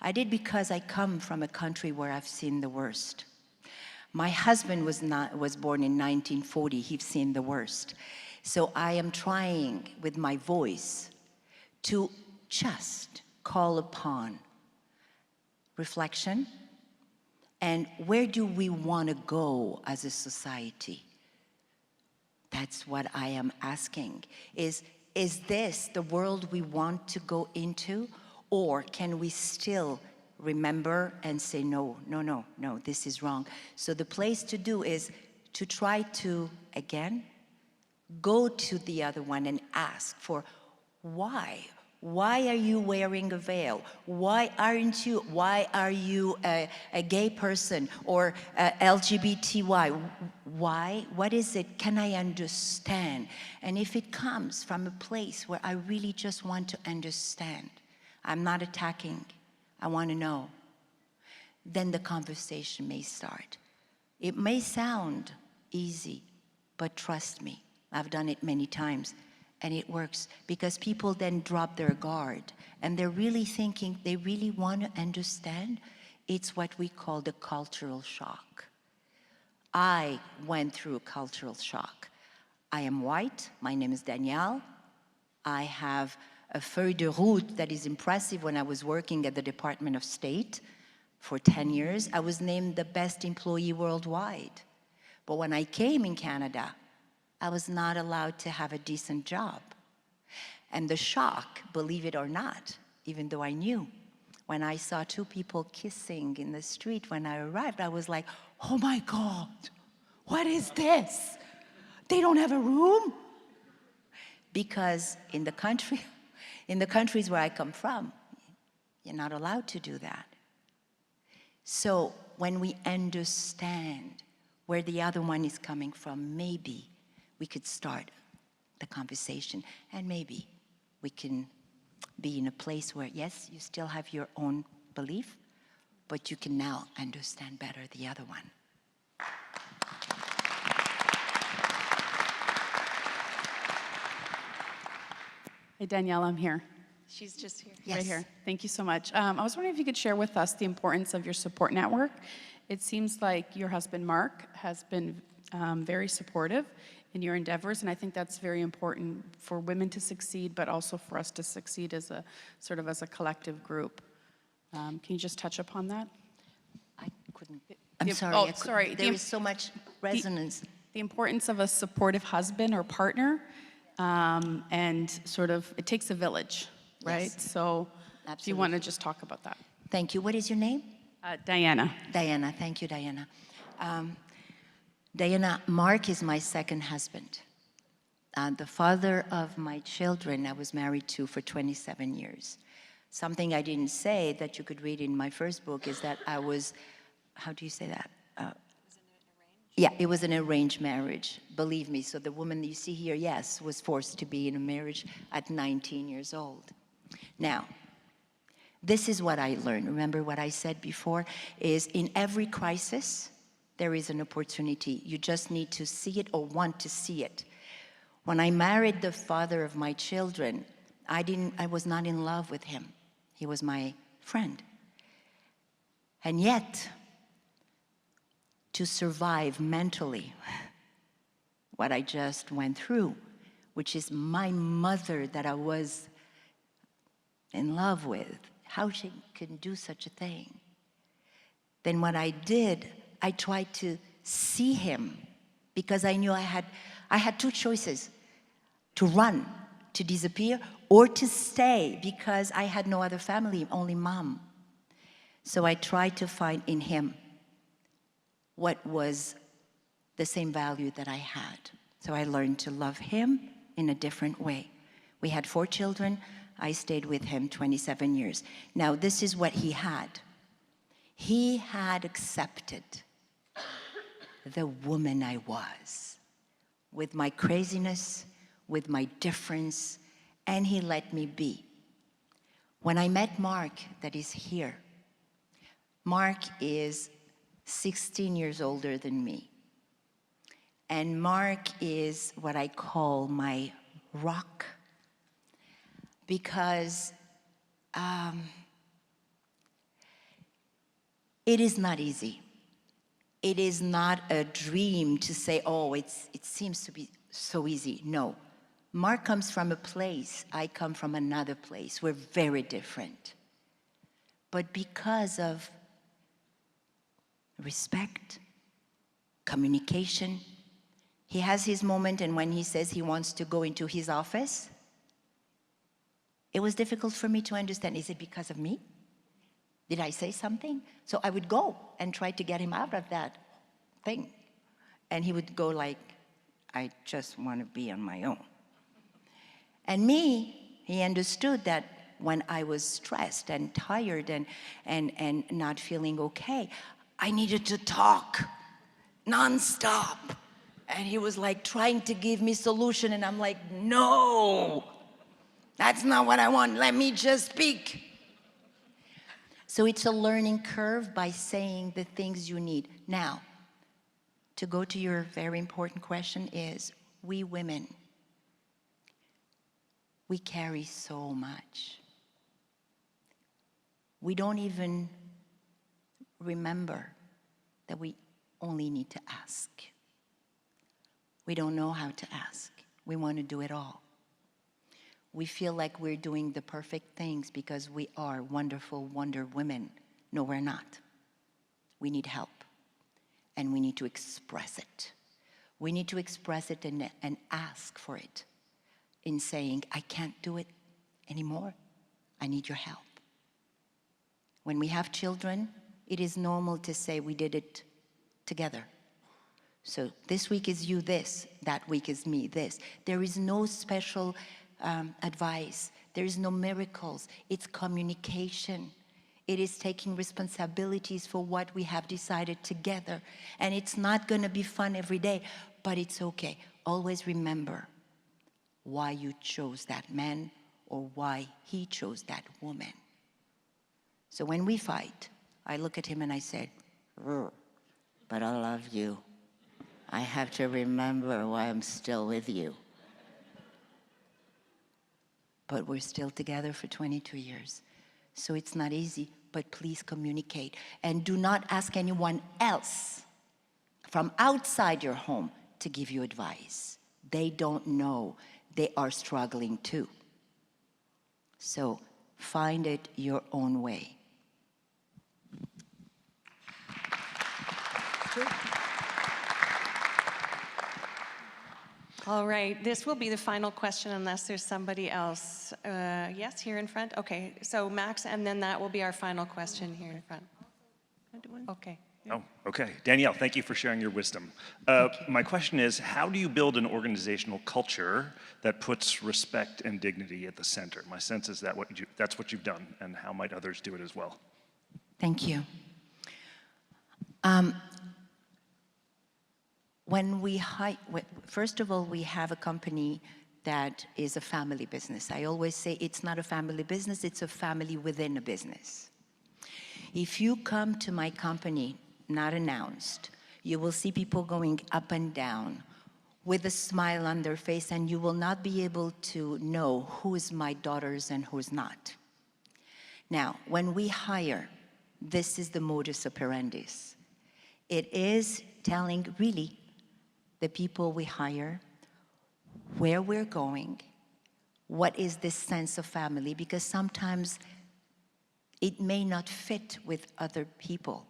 I did because I come from a country where I've seen the worst. My husband was born in 1940. He's seen the worst. So I am trying with my voice to just call upon reflection and where do we want to go as a society? That's what I am asking. Is this the world we want to go into? Or can we still remember and say, no, this is wrong? So the place to do is to try to, again, go to the other one and ask for why? Why are you wearing a veil? Why are you a gay person or LGBTY? Why? What is it? Can I understand? And if it comes from a place where I really just want to understand, I'm not attacking, I want to know, then the conversation may start. It may sound easy, but trust me, I've done it many times. And it works because people then drop their guard and they're really thinking, they really want to understand. It's what we call the cultural shock. I went through a cultural shock. I am white, my name is Danielle. I have a feuille de route that is impressive. When I was working at the Department of State for 10 years, I was named the best employee worldwide. But when I came in Canada, I was not allowed to have a decent job. And the shock, believe it or not, even though I knew, when I saw two people kissing in the street when I arrived, I was like, oh my God, what is this? They don't have a room? Because in the countries where I come from, you're not allowed to do that. So when we understand where the other one is coming from, maybe we could start the conversation, and maybe we can be in a place where, yes, you still have your own belief, but you can now understand better the other one. Hey, Danielle, I'm here. She's just here. Yes. Right here. Thank you so much. I was wondering if you could share with us the importance of your support network. It seems like your husband, Mark, has been very supportive in your endeavors, and I think that's very important for women to succeed, but also for us to succeed as a sort of as a collective group. Can you just touch upon that? I couldn't. I'm The- sorry. oh, sorry. There is so much resonance. The importance of a supportive husband or partner, and sort of, it takes a village, right? Yes. So do you Absolutely. want to just talk about that? Thank you. What is your name? Diana. Diana. Thank you, Diana. Diana, Mark is my second husband. The father of my children I was married to for 27 years. Something I didn't say that you could read in my first book is that I was, how do you say that? Yeah, it was an arranged marriage, believe me. So the woman you see here, yes, was forced to be in a marriage at 19 years old. Now, this is what I learned. Remember what I said before, is in every crisis, there is an opportunity. You just need to see it or want to see it. When I married the father of my children, I was not in love with him. He was my friend. And yet, to survive mentally what I just went through, which is my mother that I was in love with, how she could do such a thing. Then what I did, I tried to see him because I knew I had two choices: to run, to disappear, or to stay because I had no other family, only mom. So I tried to find in him what was the same value that I had. So I learned to love him in a different way. We had 4 children. I stayed with him 27 years. Now, this is what he had. He had accepted the woman I was, with my craziness, with my difference, and he let me be. When I met Mark, that is here, Mark is 16 years older than me. And Mark is what I call my rock, because It is not easy. It is not a dream to say, oh, it seems to be so easy. No. Mark comes from a place, I come from another place. We're very different. But because of respect, communication, he has his moment, and when he says he wants to go into his office, it was difficult for me to understand. Is it because of me? Did I say something? So I would go and try to get him out of that thing. And he would go like, I just want to be on my own. And me, he understood that when I was stressed and tired and not feeling okay, I needed to talk nonstop. And he was like trying to give me solution, and I'm like, no, that's not what I want. Let me just speak. So it's a learning curve by saying the things you need. Now, to go to your very important question is, we women, we carry so much. We don't even remember that we only need to ask. We don't know how to ask. We want to do it all. We feel like we're doing the perfect things because we are wonderful Wonder Women. No, we're not. We need help, and we need to express it. We need to express it and ask for it in saying, I can't do it anymore. I need your help. When we have children, it is normal to say we did it together. So this week is you this, that week is me this. There is no special advice. There is no miracles. It's communication. It is taking responsibilities for what we have decided together. And it's not going to be fun every day, but it's okay. Always remember why you chose that man or why he chose that woman. So when we fight, I look at him and I said, but I love you. I have to remember why I'm still with you. But we're still together for 22 years. So it's not easy, but please communicate. And do not ask anyone else from outside your home to give you advice. They don't know. They are struggling too. So find it your own way. All right, this will be the final question unless there's somebody else. Yes, here in front? Okay, so Max, and then that will be our final question here in front. Okay. Oh, okay. Danielle, thank you for sharing your wisdom. My question is, how do you build an organizational culture that puts respect and dignity at the center? My sense is that that's what you've done, and how might others do it as well? Thank you. First of all, we have a company that is a family business. I always say it's not a family business, it's a family within a business. If you come to my company, not announced, you will see people going up and down with a smile on their face, and you will not be able to know who is my daughters and who's not. Now, when we hire, this is the modus operandi. It is telling really the people we hire where we're going, what is this sense of family, because sometimes it may not fit with other people,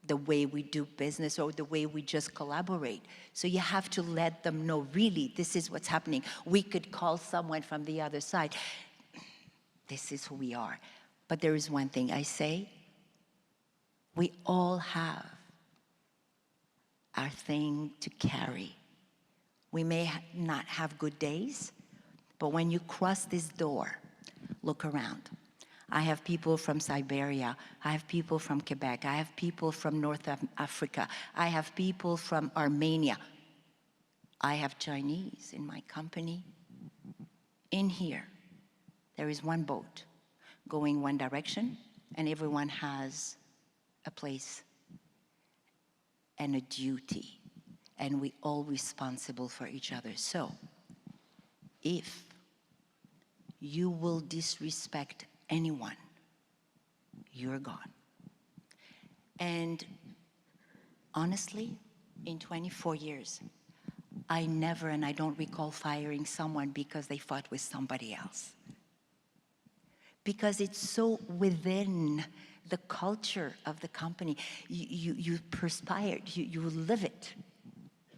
the way we do business or the way we just collaborate. So you have to let them know, really, this is what's happening. We could call someone from the other side. This is who we are. But there is one thing I say, we all have our thing to carry. We may not have good days, but when you cross this door, look around. I have people from Siberia. I have people from Quebec. I have people from North Africa. I have people from Armenia. I have Chinese in my company. In here, there is one boat going one direction, and everyone has a place and a duty, and we all responsible for each other. So, if you will disrespect anyone, you're gone. And honestly, in 24 years, I never, and I don't recall firing someone because they fought with somebody else. Because it's so within the culture of the company. You perspired, you live it.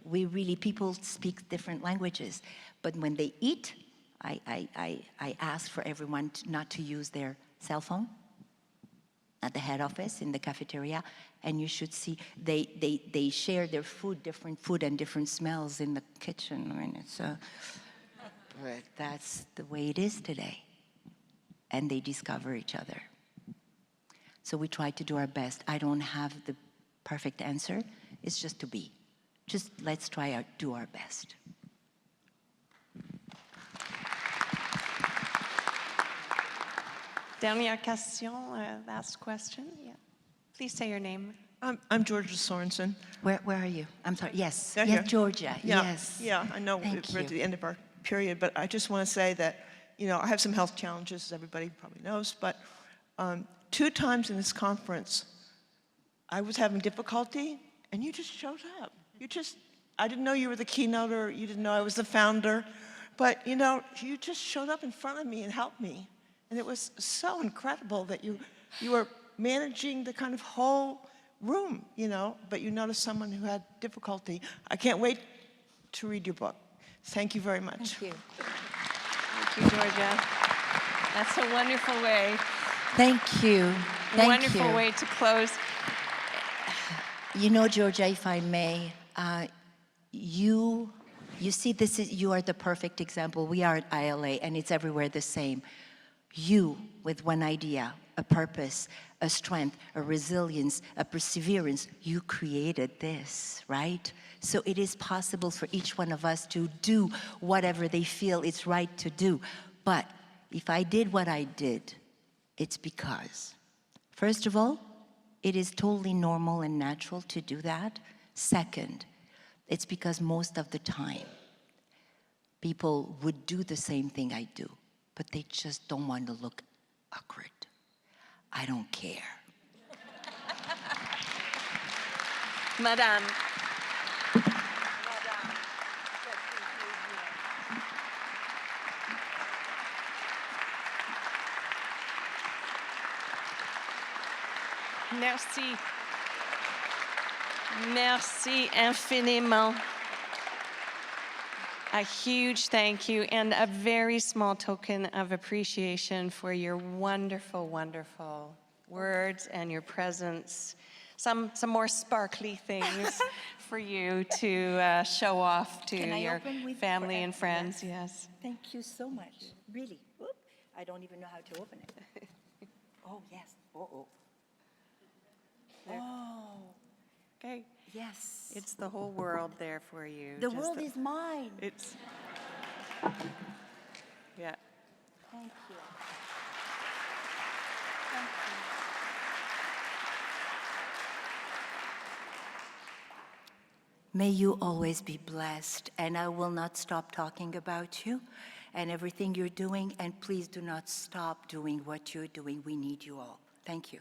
We really, people speak different languages, but when they eat, I ask for everyone not to use their cell phone at the head office, in the cafeteria, and you should see they share their food, different food and different smells in the kitchen. I mean, but that's the way it is today. And they discover each other. So we try to do our best. I don't have the perfect answer. It's just to be. Just let's try to do our best. Dernière question, last question. Yeah. Please say your name. I'm Georgia Sorensen. Where are you? I'm sorry. Yes. They're Yes, here. Georgia. Yeah, Yes. Yeah, I know Thank we're at you. the end of our period, but I just want to say that, you know, I have some health challenges, as everybody probably knows, but 2 times in this conference, I was having difficulty, and you just showed up. I didn't know you were the keynoter, you didn't know I was the founder, but, you know, you just showed up in front of me and helped me. And it was so incredible that you were managing the kind of whole room, you know, but you noticed someone who had difficulty. I can't wait to read your book. Thank you very much. Thank you. Thank you, Georgia. That's a wonderful way. Thank you. Thank Wonderful you. way to close. You know, Georgia, if I may, you see, you are the perfect example. We are at ILA, and it's everywhere the same. You, with one idea, a purpose, a strength, a resilience, a perseverance, you created this, right? So it is possible for each one of us to do whatever they feel it's right to do. But if I did what I did, it's because, first of all, it is totally normal and natural to do that. Second, it's because most of the time, people would do the same thing I do, but they just don't want to look awkward. I don't care. Madame. Merci. Merci infiniment. A huge thank you and a very small token of appreciation for your wonderful, wonderful words and your presence. Some more sparkly things for you to show off to your family and friends. Yes. Thank you so much. Really. Oop, I don't even know how to open it. Oh, yes. Oh. Okay. Yes. It's the whole world there for you. The world is mine. It's. Yeah. Thank you. May you always be blessed, and I will not stop talking about you and everything you're doing, and please do not stop doing what you're doing. We need you all. Thank you.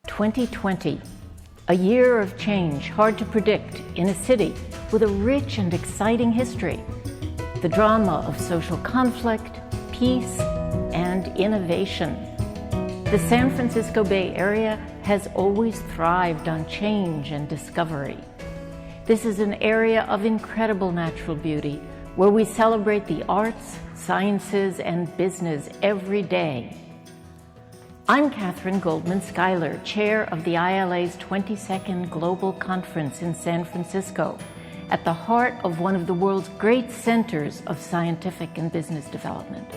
2020, a year of change, hard to predict, in a city with a rich and exciting history. The drama of social conflict, peace, and innovation. The San Francisco Bay Area has always thrived on change and discovery. This is an area of incredible natural beauty where we celebrate the arts, sciences, and business every day. I'm Catherine Goldman Schuyler, chair of the ILA's 22nd Global Conference in San Francisco, at the heart of one of the world's great centers of scientific and business development.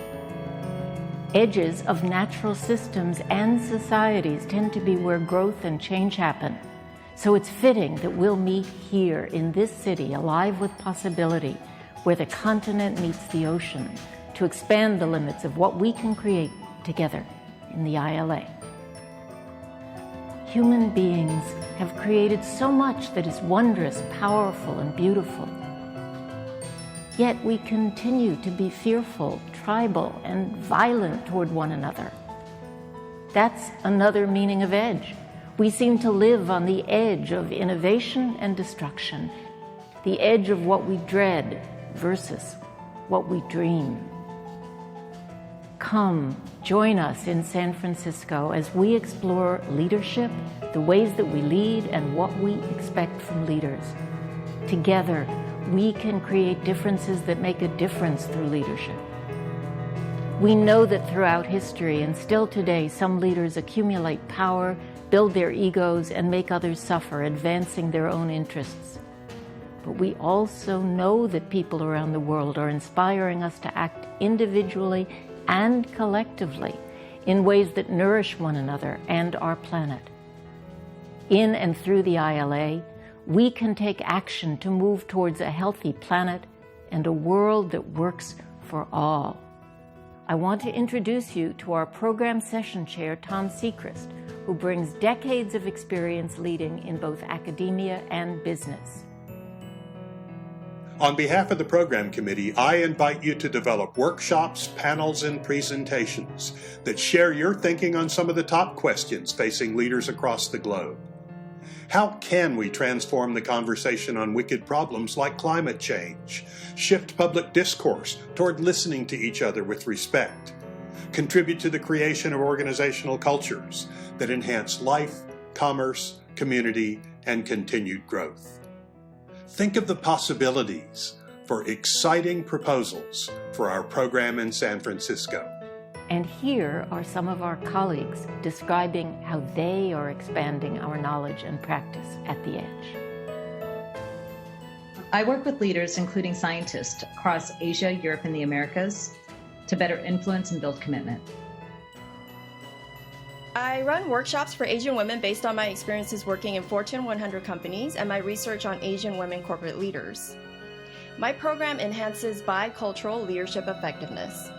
Edges of natural systems and societies tend to be where growth and change happen. So it's fitting that we'll meet here in this city, alive with possibility, where the continent meets the ocean, to expand the limits of what we can create together in the ILA. Human beings have created so much that is wondrous, powerful, and beautiful. Yet we continue to be fearful, tribal, and violent toward one another. That's another meaning of edge. We seem to live on the edge of innovation and destruction, the edge of what we dread versus what we dream. Come, join us in San Francisco as we explore leadership, the ways that we lead, and what we expect from leaders. Together, we can create differences that make a difference through leadership. We know that throughout history and still today, some leaders accumulate power, build their egos, and make others suffer, advancing their own interests. But we also know that people around the world are inspiring us to act individually and collectively in ways that nourish one another and our planet. In and through the ILA, we can take action to move towards a healthy planet and a world that works for all. I want to introduce you to our program session chair, Tom Sechrist, who brings decades of experience leading in both academia and business. On behalf of the Program Committee, I invite you to develop workshops, panels, and presentations that share your thinking on some of the top questions facing leaders across the globe. How can we transform the conversation on wicked problems like climate change, shift public discourse toward listening to each other with respect, contribute to the creation of organizational cultures that enhance life, commerce, community, and continued growth? Think of the possibilities for exciting proposals for our program in San Francisco. And here are some of our colleagues describing how they are expanding our knowledge and practice at the Edge. I work with leaders, including scientists, across Asia, Europe, and the Americas to better influence and build commitment. I run workshops for Asian women based on my experiences working in Fortune 100 companies and my research on Asian women corporate leaders. My program enhances bicultural leadership effectiveness.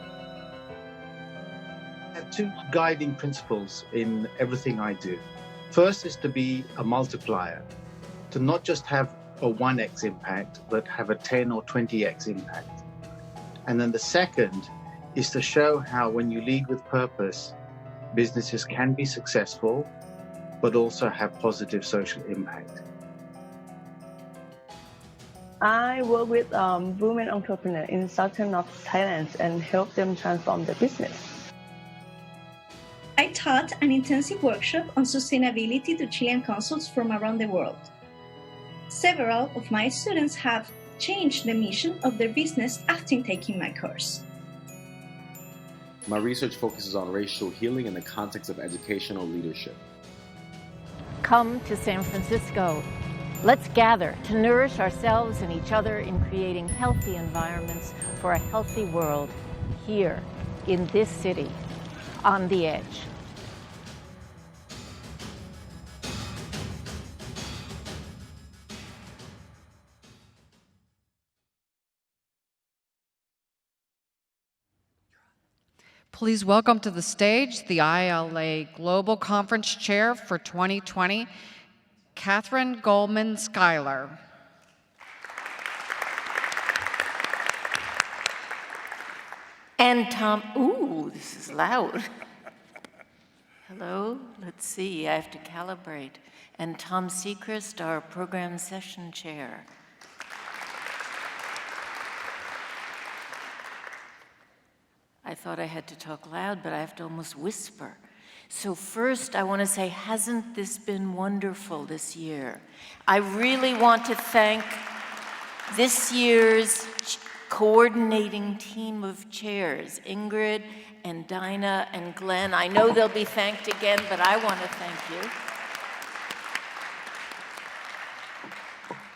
I have two guiding principles in everything I do. First is to be a multiplier, to not just have a 1x impact, but have a 10 or 20x impact. And then the second is to show how when you lead with purpose, businesses can be successful, but also have positive social impact. I work with women entrepreneurs in southern of Thailand and help them transform their business. I taught an intensive workshop on sustainability to Chilean consuls from around the world. Several of my students have changed the mission of their business after taking my course. My research focuses on racial healing in the context of educational leadership. Come to San Francisco. Let's gather to nourish ourselves and each other in creating healthy environments for a healthy world here in this city, on the Edge. Please welcome to the stage the ILA Global Conference Chair for 2020, Catherine Goldman Schuyler. And Tom, ooh, this is loud. Hello, let's see, I have to calibrate. And Tom Sechrist, our program session chair. I thought I had to talk loud, but I have to almost whisper. So first, I want to say, hasn't this been wonderful this year? I really want to thank this year's coordinating team of chairs, Ingrid and Dinah and Glenn. I know they'll be thanked again, but I want to thank you.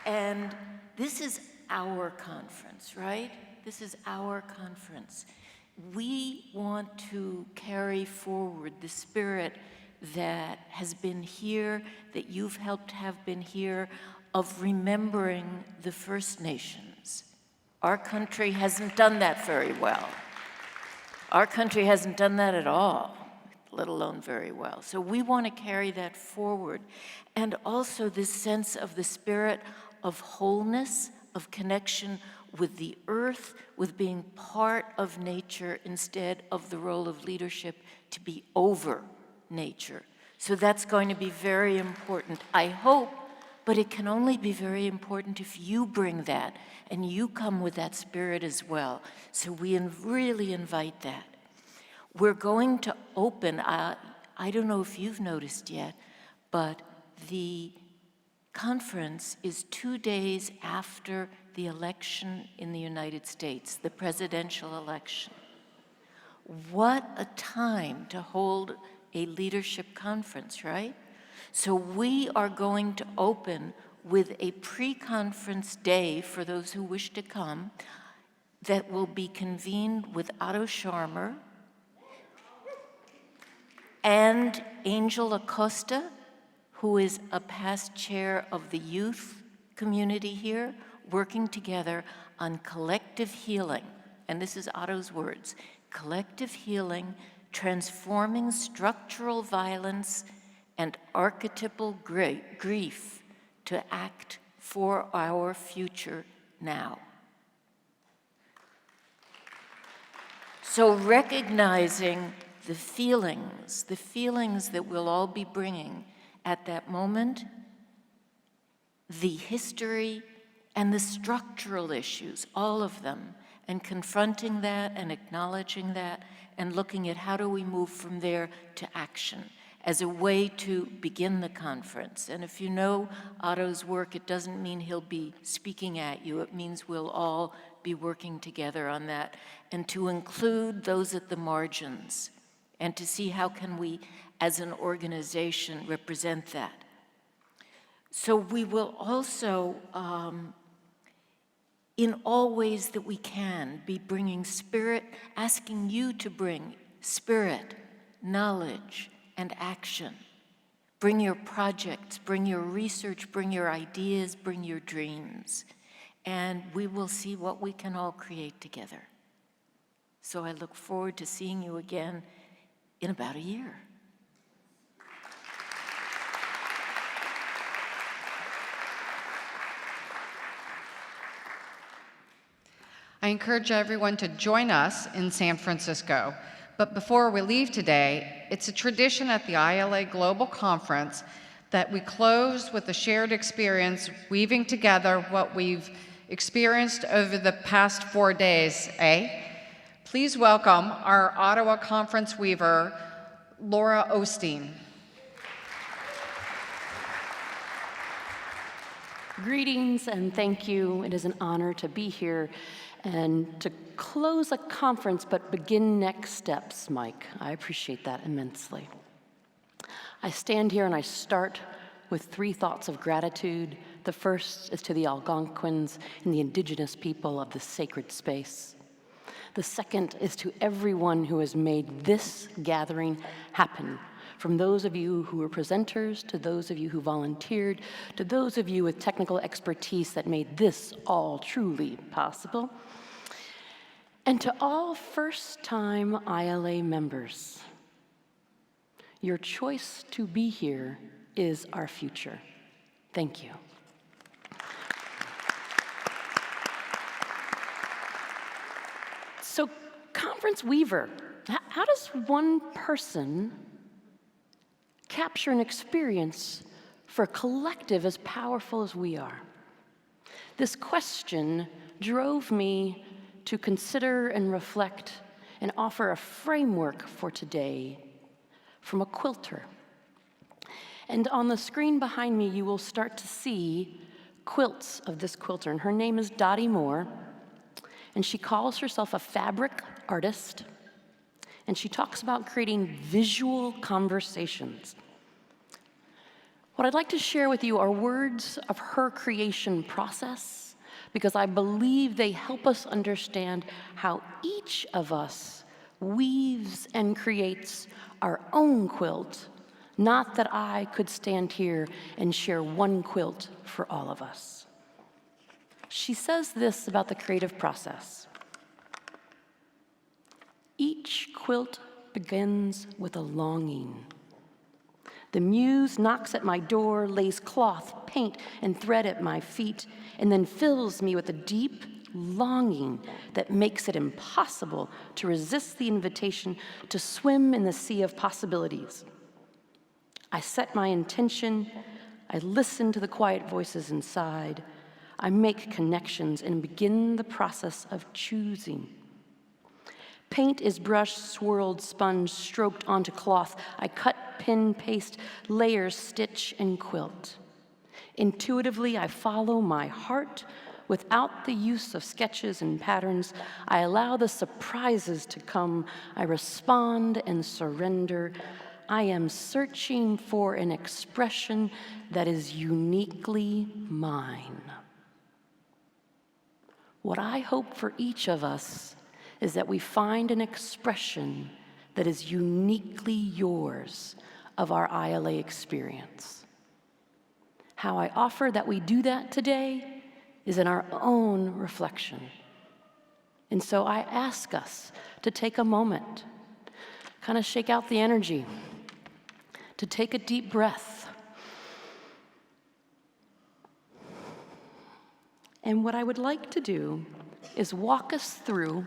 And this is our conference, right? This is our conference. We want to carry forward the spirit that has been here, that you've helped have been here, of remembering the First Nations. Our country hasn't done that very well. Our country hasn't done that at all. let alone very well. So we want to carry that forward. And also this sense of the spirit of wholeness, of connection with the earth, with being part of nature instead of the role of leadership to be over nature. So that's going to be very important, I hope, but it can only be very important if you bring that and you come with that spirit as well. So we really invite that. We're going to open, I don't know if you've noticed yet, but the conference is 2 days after the election in the United States, the presidential election. What a time to hold a leadership conference, right? So we are going to open with a pre-conference day for those who wish to come that will be convened with Otto Scharmer and Angel Acosta, who is a past chair of the youth community here, working together on collective healing. And this is Otto's words: collective healing, transforming structural violence and archetypal grief to act for our future now. So recognizing the feelings that we'll all be bringing at that moment, the history and the structural issues, all of them, and confronting that and acknowledging that and looking at how do we move from there to action as a way to begin the conference. And if you know Otto's work, it doesn't mean he'll be speaking at you. It means we'll all be working together on that, and to include those at the margins and to see how can we, as an organization, represent that. So we will also, in all ways that we can, be bringing spirit, asking you to bring spirit, knowledge, and action. Bring your projects, bring your research, bring your ideas, bring your dreams, and we will see what we can all create together. So I look forward to seeing you again in about a year. I encourage everyone to join us in San Francisco. But before we leave today, it's a tradition at the ILA Global Conference that we close with a shared experience, weaving together what we've experienced over the past 4 days, Please welcome our Ottawa Conference weaver, Laura Osteen. Greetings and thank you. It is an honor to be here and to close a conference but begin next steps, Mike. I appreciate that immensely. I stand here and I start with 3 thoughts of gratitude. The first is to the Algonquins and the indigenous people of this sacred space. The second is to everyone who has made this gathering happen, from those of you who were presenters, to those of you who volunteered, to those of you with technical expertise that made this all truly possible, and to all first-time ILA members. Your choice to be here is our future. Thank you. So, Conference Weaver, how does one person capture an experience for a collective as powerful as we are? This question drove me to consider and reflect and offer a framework for today from a quilter. And on the screen behind me, you will start to see quilts of this quilter. And her name is Dottie Moore. And she calls herself a fabric artist, and she talks about creating visual conversations. What I'd like to share with you are words of her creation process, because I believe they help us understand how each of us weaves and creates our own quilt, not that I could stand here and share one quilt for all of us. She says this about the creative process. Each quilt begins with a longing. The muse knocks at my door, lays cloth, paint, and thread at my feet, and then fills me with a deep longing that makes it impossible to resist the invitation to swim in the sea of possibilities. I set my intention, I listen to the quiet voices inside, I make connections and begin the process of choosing. Paint is brush, swirled, sponge, stroked onto cloth. I cut, pin, paste, layers, stitch, and quilt. Intuitively, I follow my heart. Without the use of sketches and patterns, I allow the surprises to come. I respond and surrender. I am searching for an expression that is uniquely mine. What I hope for each of us is that we find an expression that is uniquely yours of our ILA experience. How I offer that we do that today is in our own reflection. And so I ask us to take a moment, kind of shake out the energy, to take a deep breath. And what I would like to do is walk us through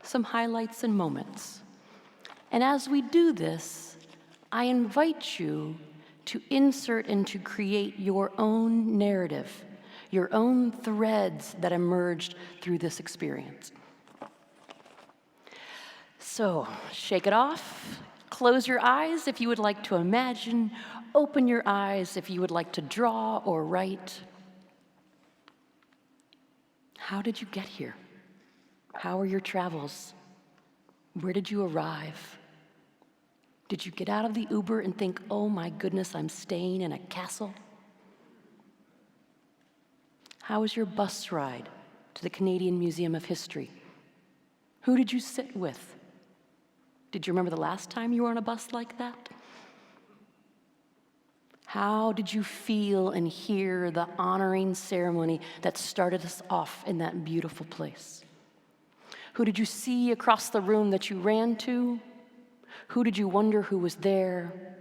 some highlights and moments. And as we do this, I invite you to insert and to create your own narrative, your own threads that emerged through this experience. So, shake it off, close your eyes if you would like to imagine, open your eyes if you would like to draw or write. How did you get here? How were your travels? Where did you arrive? Did you get out of the Uber and think, oh my goodness, I'm staying in a castle? How was your bus ride to the Canadian Museum of History? Who did you sit with? Did you remember the last time you were on a bus like that? How did you feel and hear the honoring ceremony that started us off in that beautiful place? Who did you see across the room that you ran to? Who did you wonder who was there?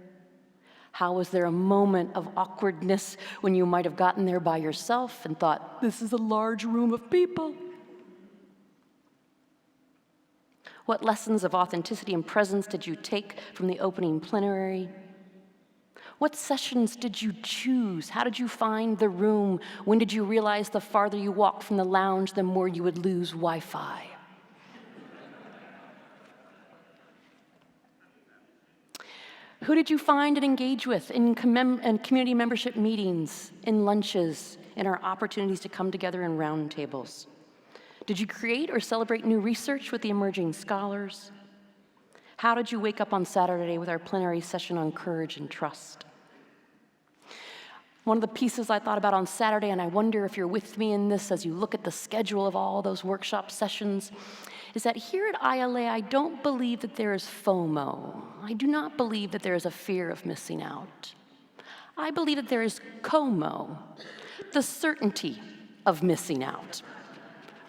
How was there a moment of awkwardness when you might have gotten there by yourself and thought, this is a large room of people? What lessons of authenticity and presence did you take from the opening plenary? What sessions did you choose? How did you find the room? When did you realize the farther you walked from the lounge, the more you would lose Wi-Fi? Who did you find and engage with in community membership meetings, in lunches, in our opportunities to come together in roundtables? Did you create or celebrate new research with the emerging scholars? How did you wake up on Saturday with our plenary session on courage and trust? One of the pieces I thought about on Saturday, and I wonder if you're with me in this as you look at the schedule of all those workshop sessions, is that here at ILA, I don't believe that there is FOMO. I do not believe that there is a fear of missing out. I believe that there is COMO, the certainty of missing out.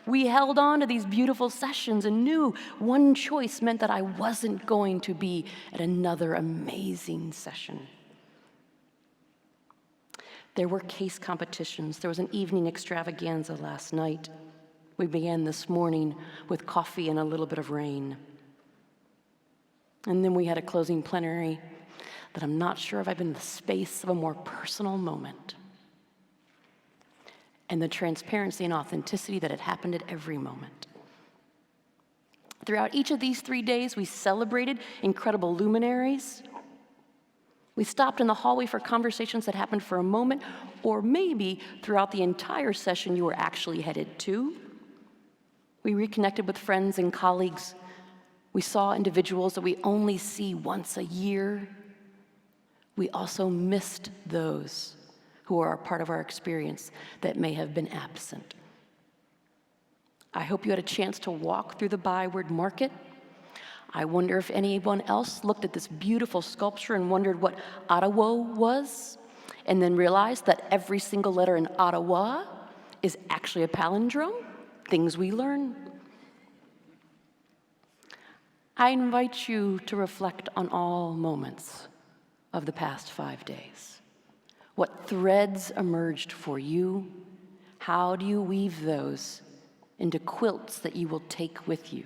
We held on to these beautiful sessions and knew one choice meant that I wasn't going to be at another amazing session. There were case competitions. There was an evening extravaganza last night. We began this morning with coffee and a little bit of rain. And then we had a closing plenary that I'm not sure if I've been in the space of a more personal moment. And the transparency and authenticity that had happened at every moment. Throughout each of these 3 days, we celebrated incredible luminaries. We stopped in the hallway for conversations that happened for a moment, or maybe throughout the entire session you were actually headed to. We reconnected with friends and colleagues. We saw individuals that we only see once a year. We also missed those who are a part of our experience that may have been absent. I hope you had a chance to walk through the Byward Market. I wonder if anyone else looked at this beautiful sculpture and wondered what Ottawa was, and then realized that every single letter in Ottawa is actually a palindrome. Things we learn. I invite you to reflect on all moments of the past 5 days. What threads emerged for you? How do you weave those into quilts that you will take with you?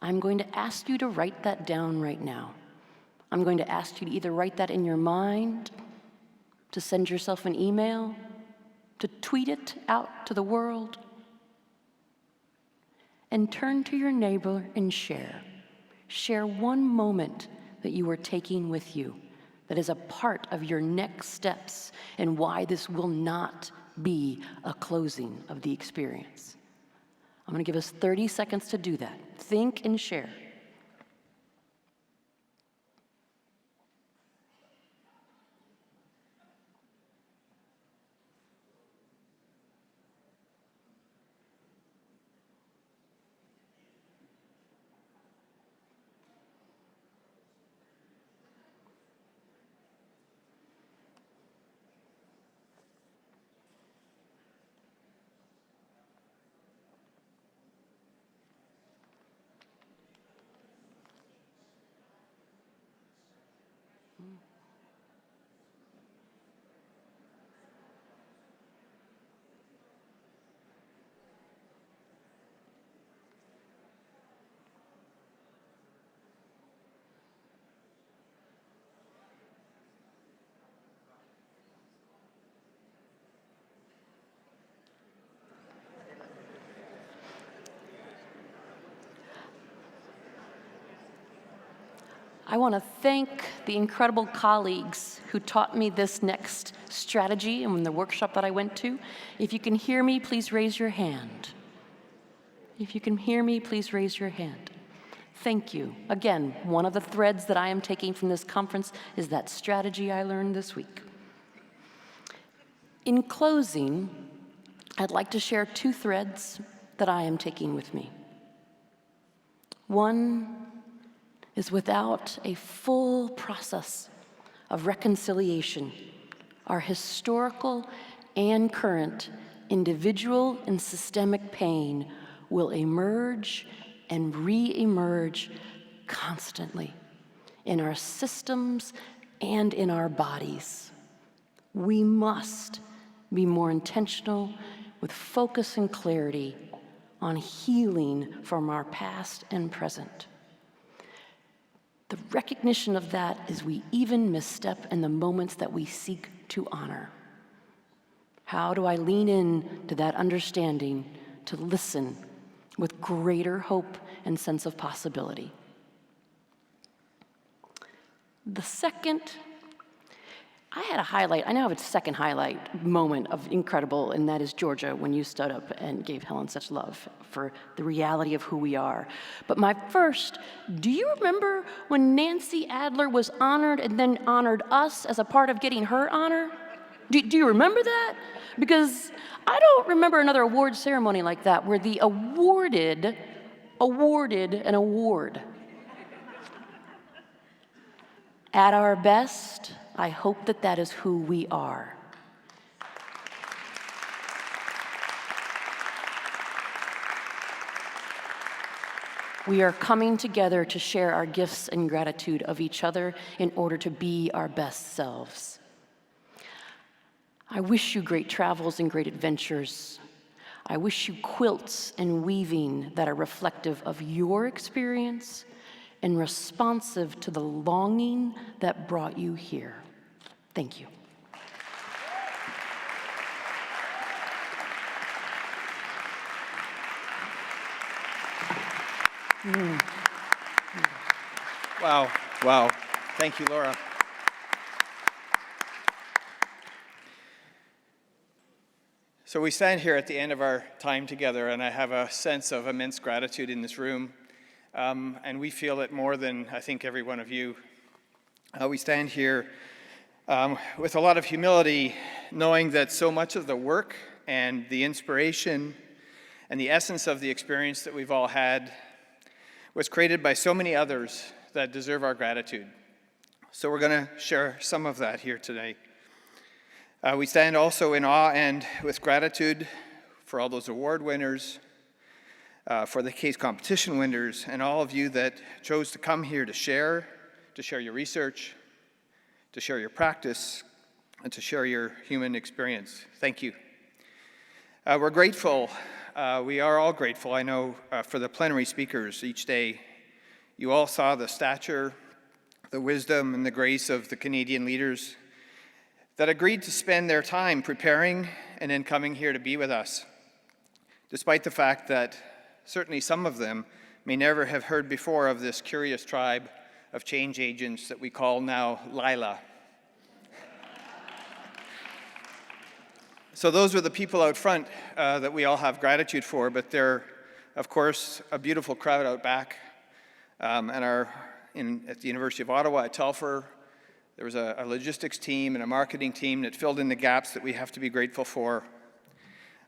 I'm going to ask you to write that down right now. I'm going to ask you to either write that in your mind, to send yourself an email, to tweet it out to the world, and turn to your neighbor and share. Share one moment that you are taking with you that is a part of your next steps and why this will not be a closing of the experience. I'm going to give us 30 seconds to do that. Think and share. I want to thank the incredible colleagues who taught me this next strategy in the workshop that I went to. If you can hear me, please raise your hand. If you can hear me, please raise your hand. Thank you. Again, one of the threads that I am taking from this conference is that strategy I learned this week. In closing, I'd like to share 2 threads that I am taking with me. One is without a full process of reconciliation, our historical and current individual and systemic pain will emerge and re-emerge constantly in our systems and in our bodies. We must be more intentional with focus and clarity on healing from our past and present. The recognition of that is we even misstep in the moments that we seek to honor. How do I lean in to that understanding to listen with greater hope and sense of possibility? The second, I had a highlight. I now have a second highlight moment of incredible, and that is Georgia, when you stood up and gave Helen such love for the reality of who we are. But my first, do you remember when Nancy Adler was honored and then honored us as a part of getting her honor? Do you remember that? Because I don't remember another award ceremony like that where the awarded an award. At our best, I hope that that is who we are. We are coming together to share our gifts and gratitude of each other in order to be our best selves. I wish you great travels and great adventures. I wish you quilts and weaving that are reflective of your experience and responsive to the longing that brought you here. Thank you. Wow, wow. Thank you, Laura. So we stand here at the end of our time together, and I have a sense of immense gratitude in this room, and we feel it more than I think every one of you. We stand here with a lot of humility, knowing that so much of the work and the inspiration and the essence of the experience that we've all had was created by so many others that deserve our gratitude. So we're going to share some of that here today. We stand also in awe and with gratitude for all those award winners, for the case competition winners, and all of you that chose to come here to share your research, to share your practice, and to share your human experience. Thank you. We're grateful, we are all grateful, I know, for the plenary speakers each day. You all saw the stature, the wisdom, and the grace of the Canadian leaders that agreed to spend their time preparing and then coming here to be with us, despite the fact that certainly some of them may never have heard before of this curious tribe of change agents that we call now ILA. So those are the people out front that we all have gratitude for, but they're, of course, a beautiful crowd out back. At the University of Ottawa at Telfer, there was a logistics team and a marketing team that filled in the gaps that we have to be grateful for.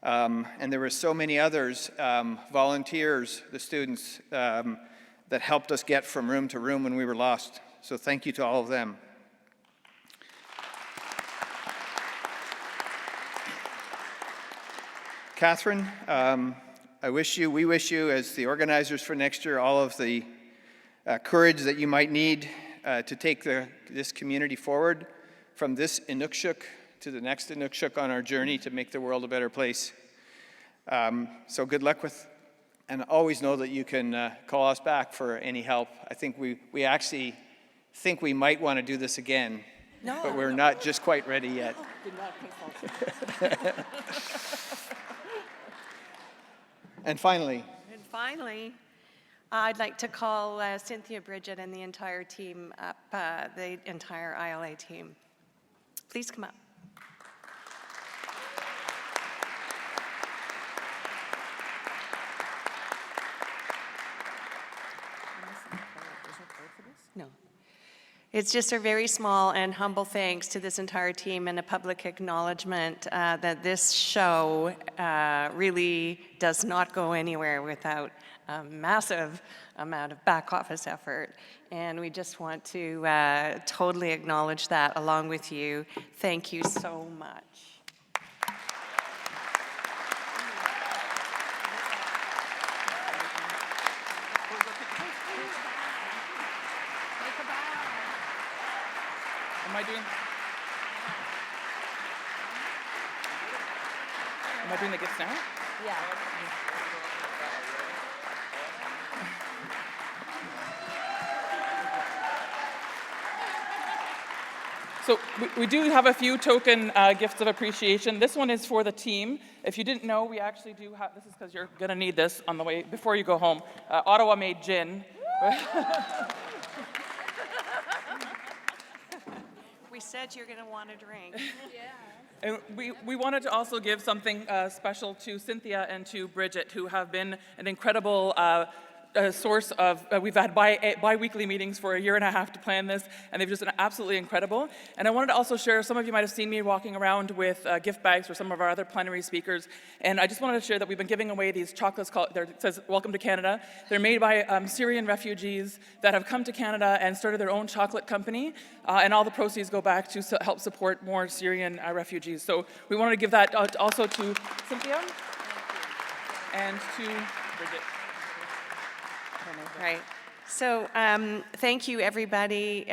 And there were so many others, volunteers, the students, that helped us get from room to room when we were lost. So thank you to all of them. Catherine, we wish you, as the organizers for next year, all of the courage that you might need to take this community forward from this Inukshuk to the next Inukshuk on our journey to make the world a better place. So good luck with, and always know that you can call us back for any help. I think we actually think we might want to do this again, but we're not just quite ready yet. And finally, I'd like to call Cynthia, Bridget, and the entire team up, the entire ILA team. Please come up. No. It's just a very small and humble thanks to this entire team and a public acknowledgement that this show really does not go anywhere without a massive amount of back office effort. And we just want to totally acknowledge that along with you. Thank you so much. Am I doing the gifts now? Yeah. So we do have a few token gifts of appreciation. This one is for the team. If you didn't know, we actually do have, this is because you're going to need this on the way, before you go home. Ottawa made gin. We said you're going to want a drink. And we wanted to also give something special to Cynthia and to Bridget, who have been an incredible source of, we've had bi-weekly meetings for 1.5 years to plan this, and they've just been absolutely incredible. And I wanted to also share, some of you might have seen me walking around with gift bags for some of our other plenary speakers, and I just wanted to share that we've been giving away these chocolates called, it says, Welcome to Canada. They're made by Syrian refugees that have come to Canada and started their own chocolate company, and all the proceeds go back to help support more Syrian refugees. So we wanted to give that also to Cynthia and to Bridget. Right. So thank you, everybody.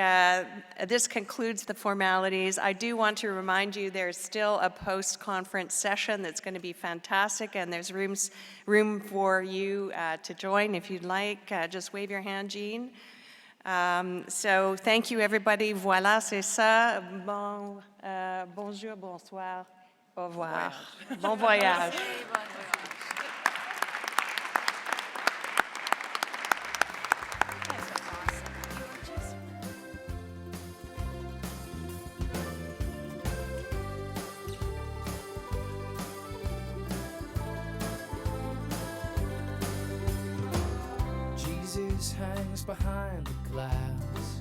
This concludes the formalities. I do want to remind you there's still a post-conference session that's going to be fantastic, and there's room for you to join if you'd like. Just wave your hand, Jean. So thank you, everybody. Voilà, c'est ça. Bonjour, bonsoir, au revoir. Bon voyage. Jesus hangs behind the glass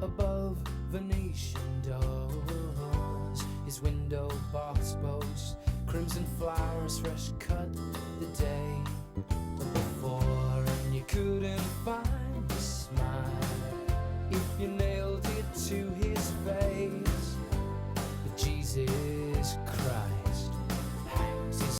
above Venetian doors. His window box boasts crimson flowers fresh cut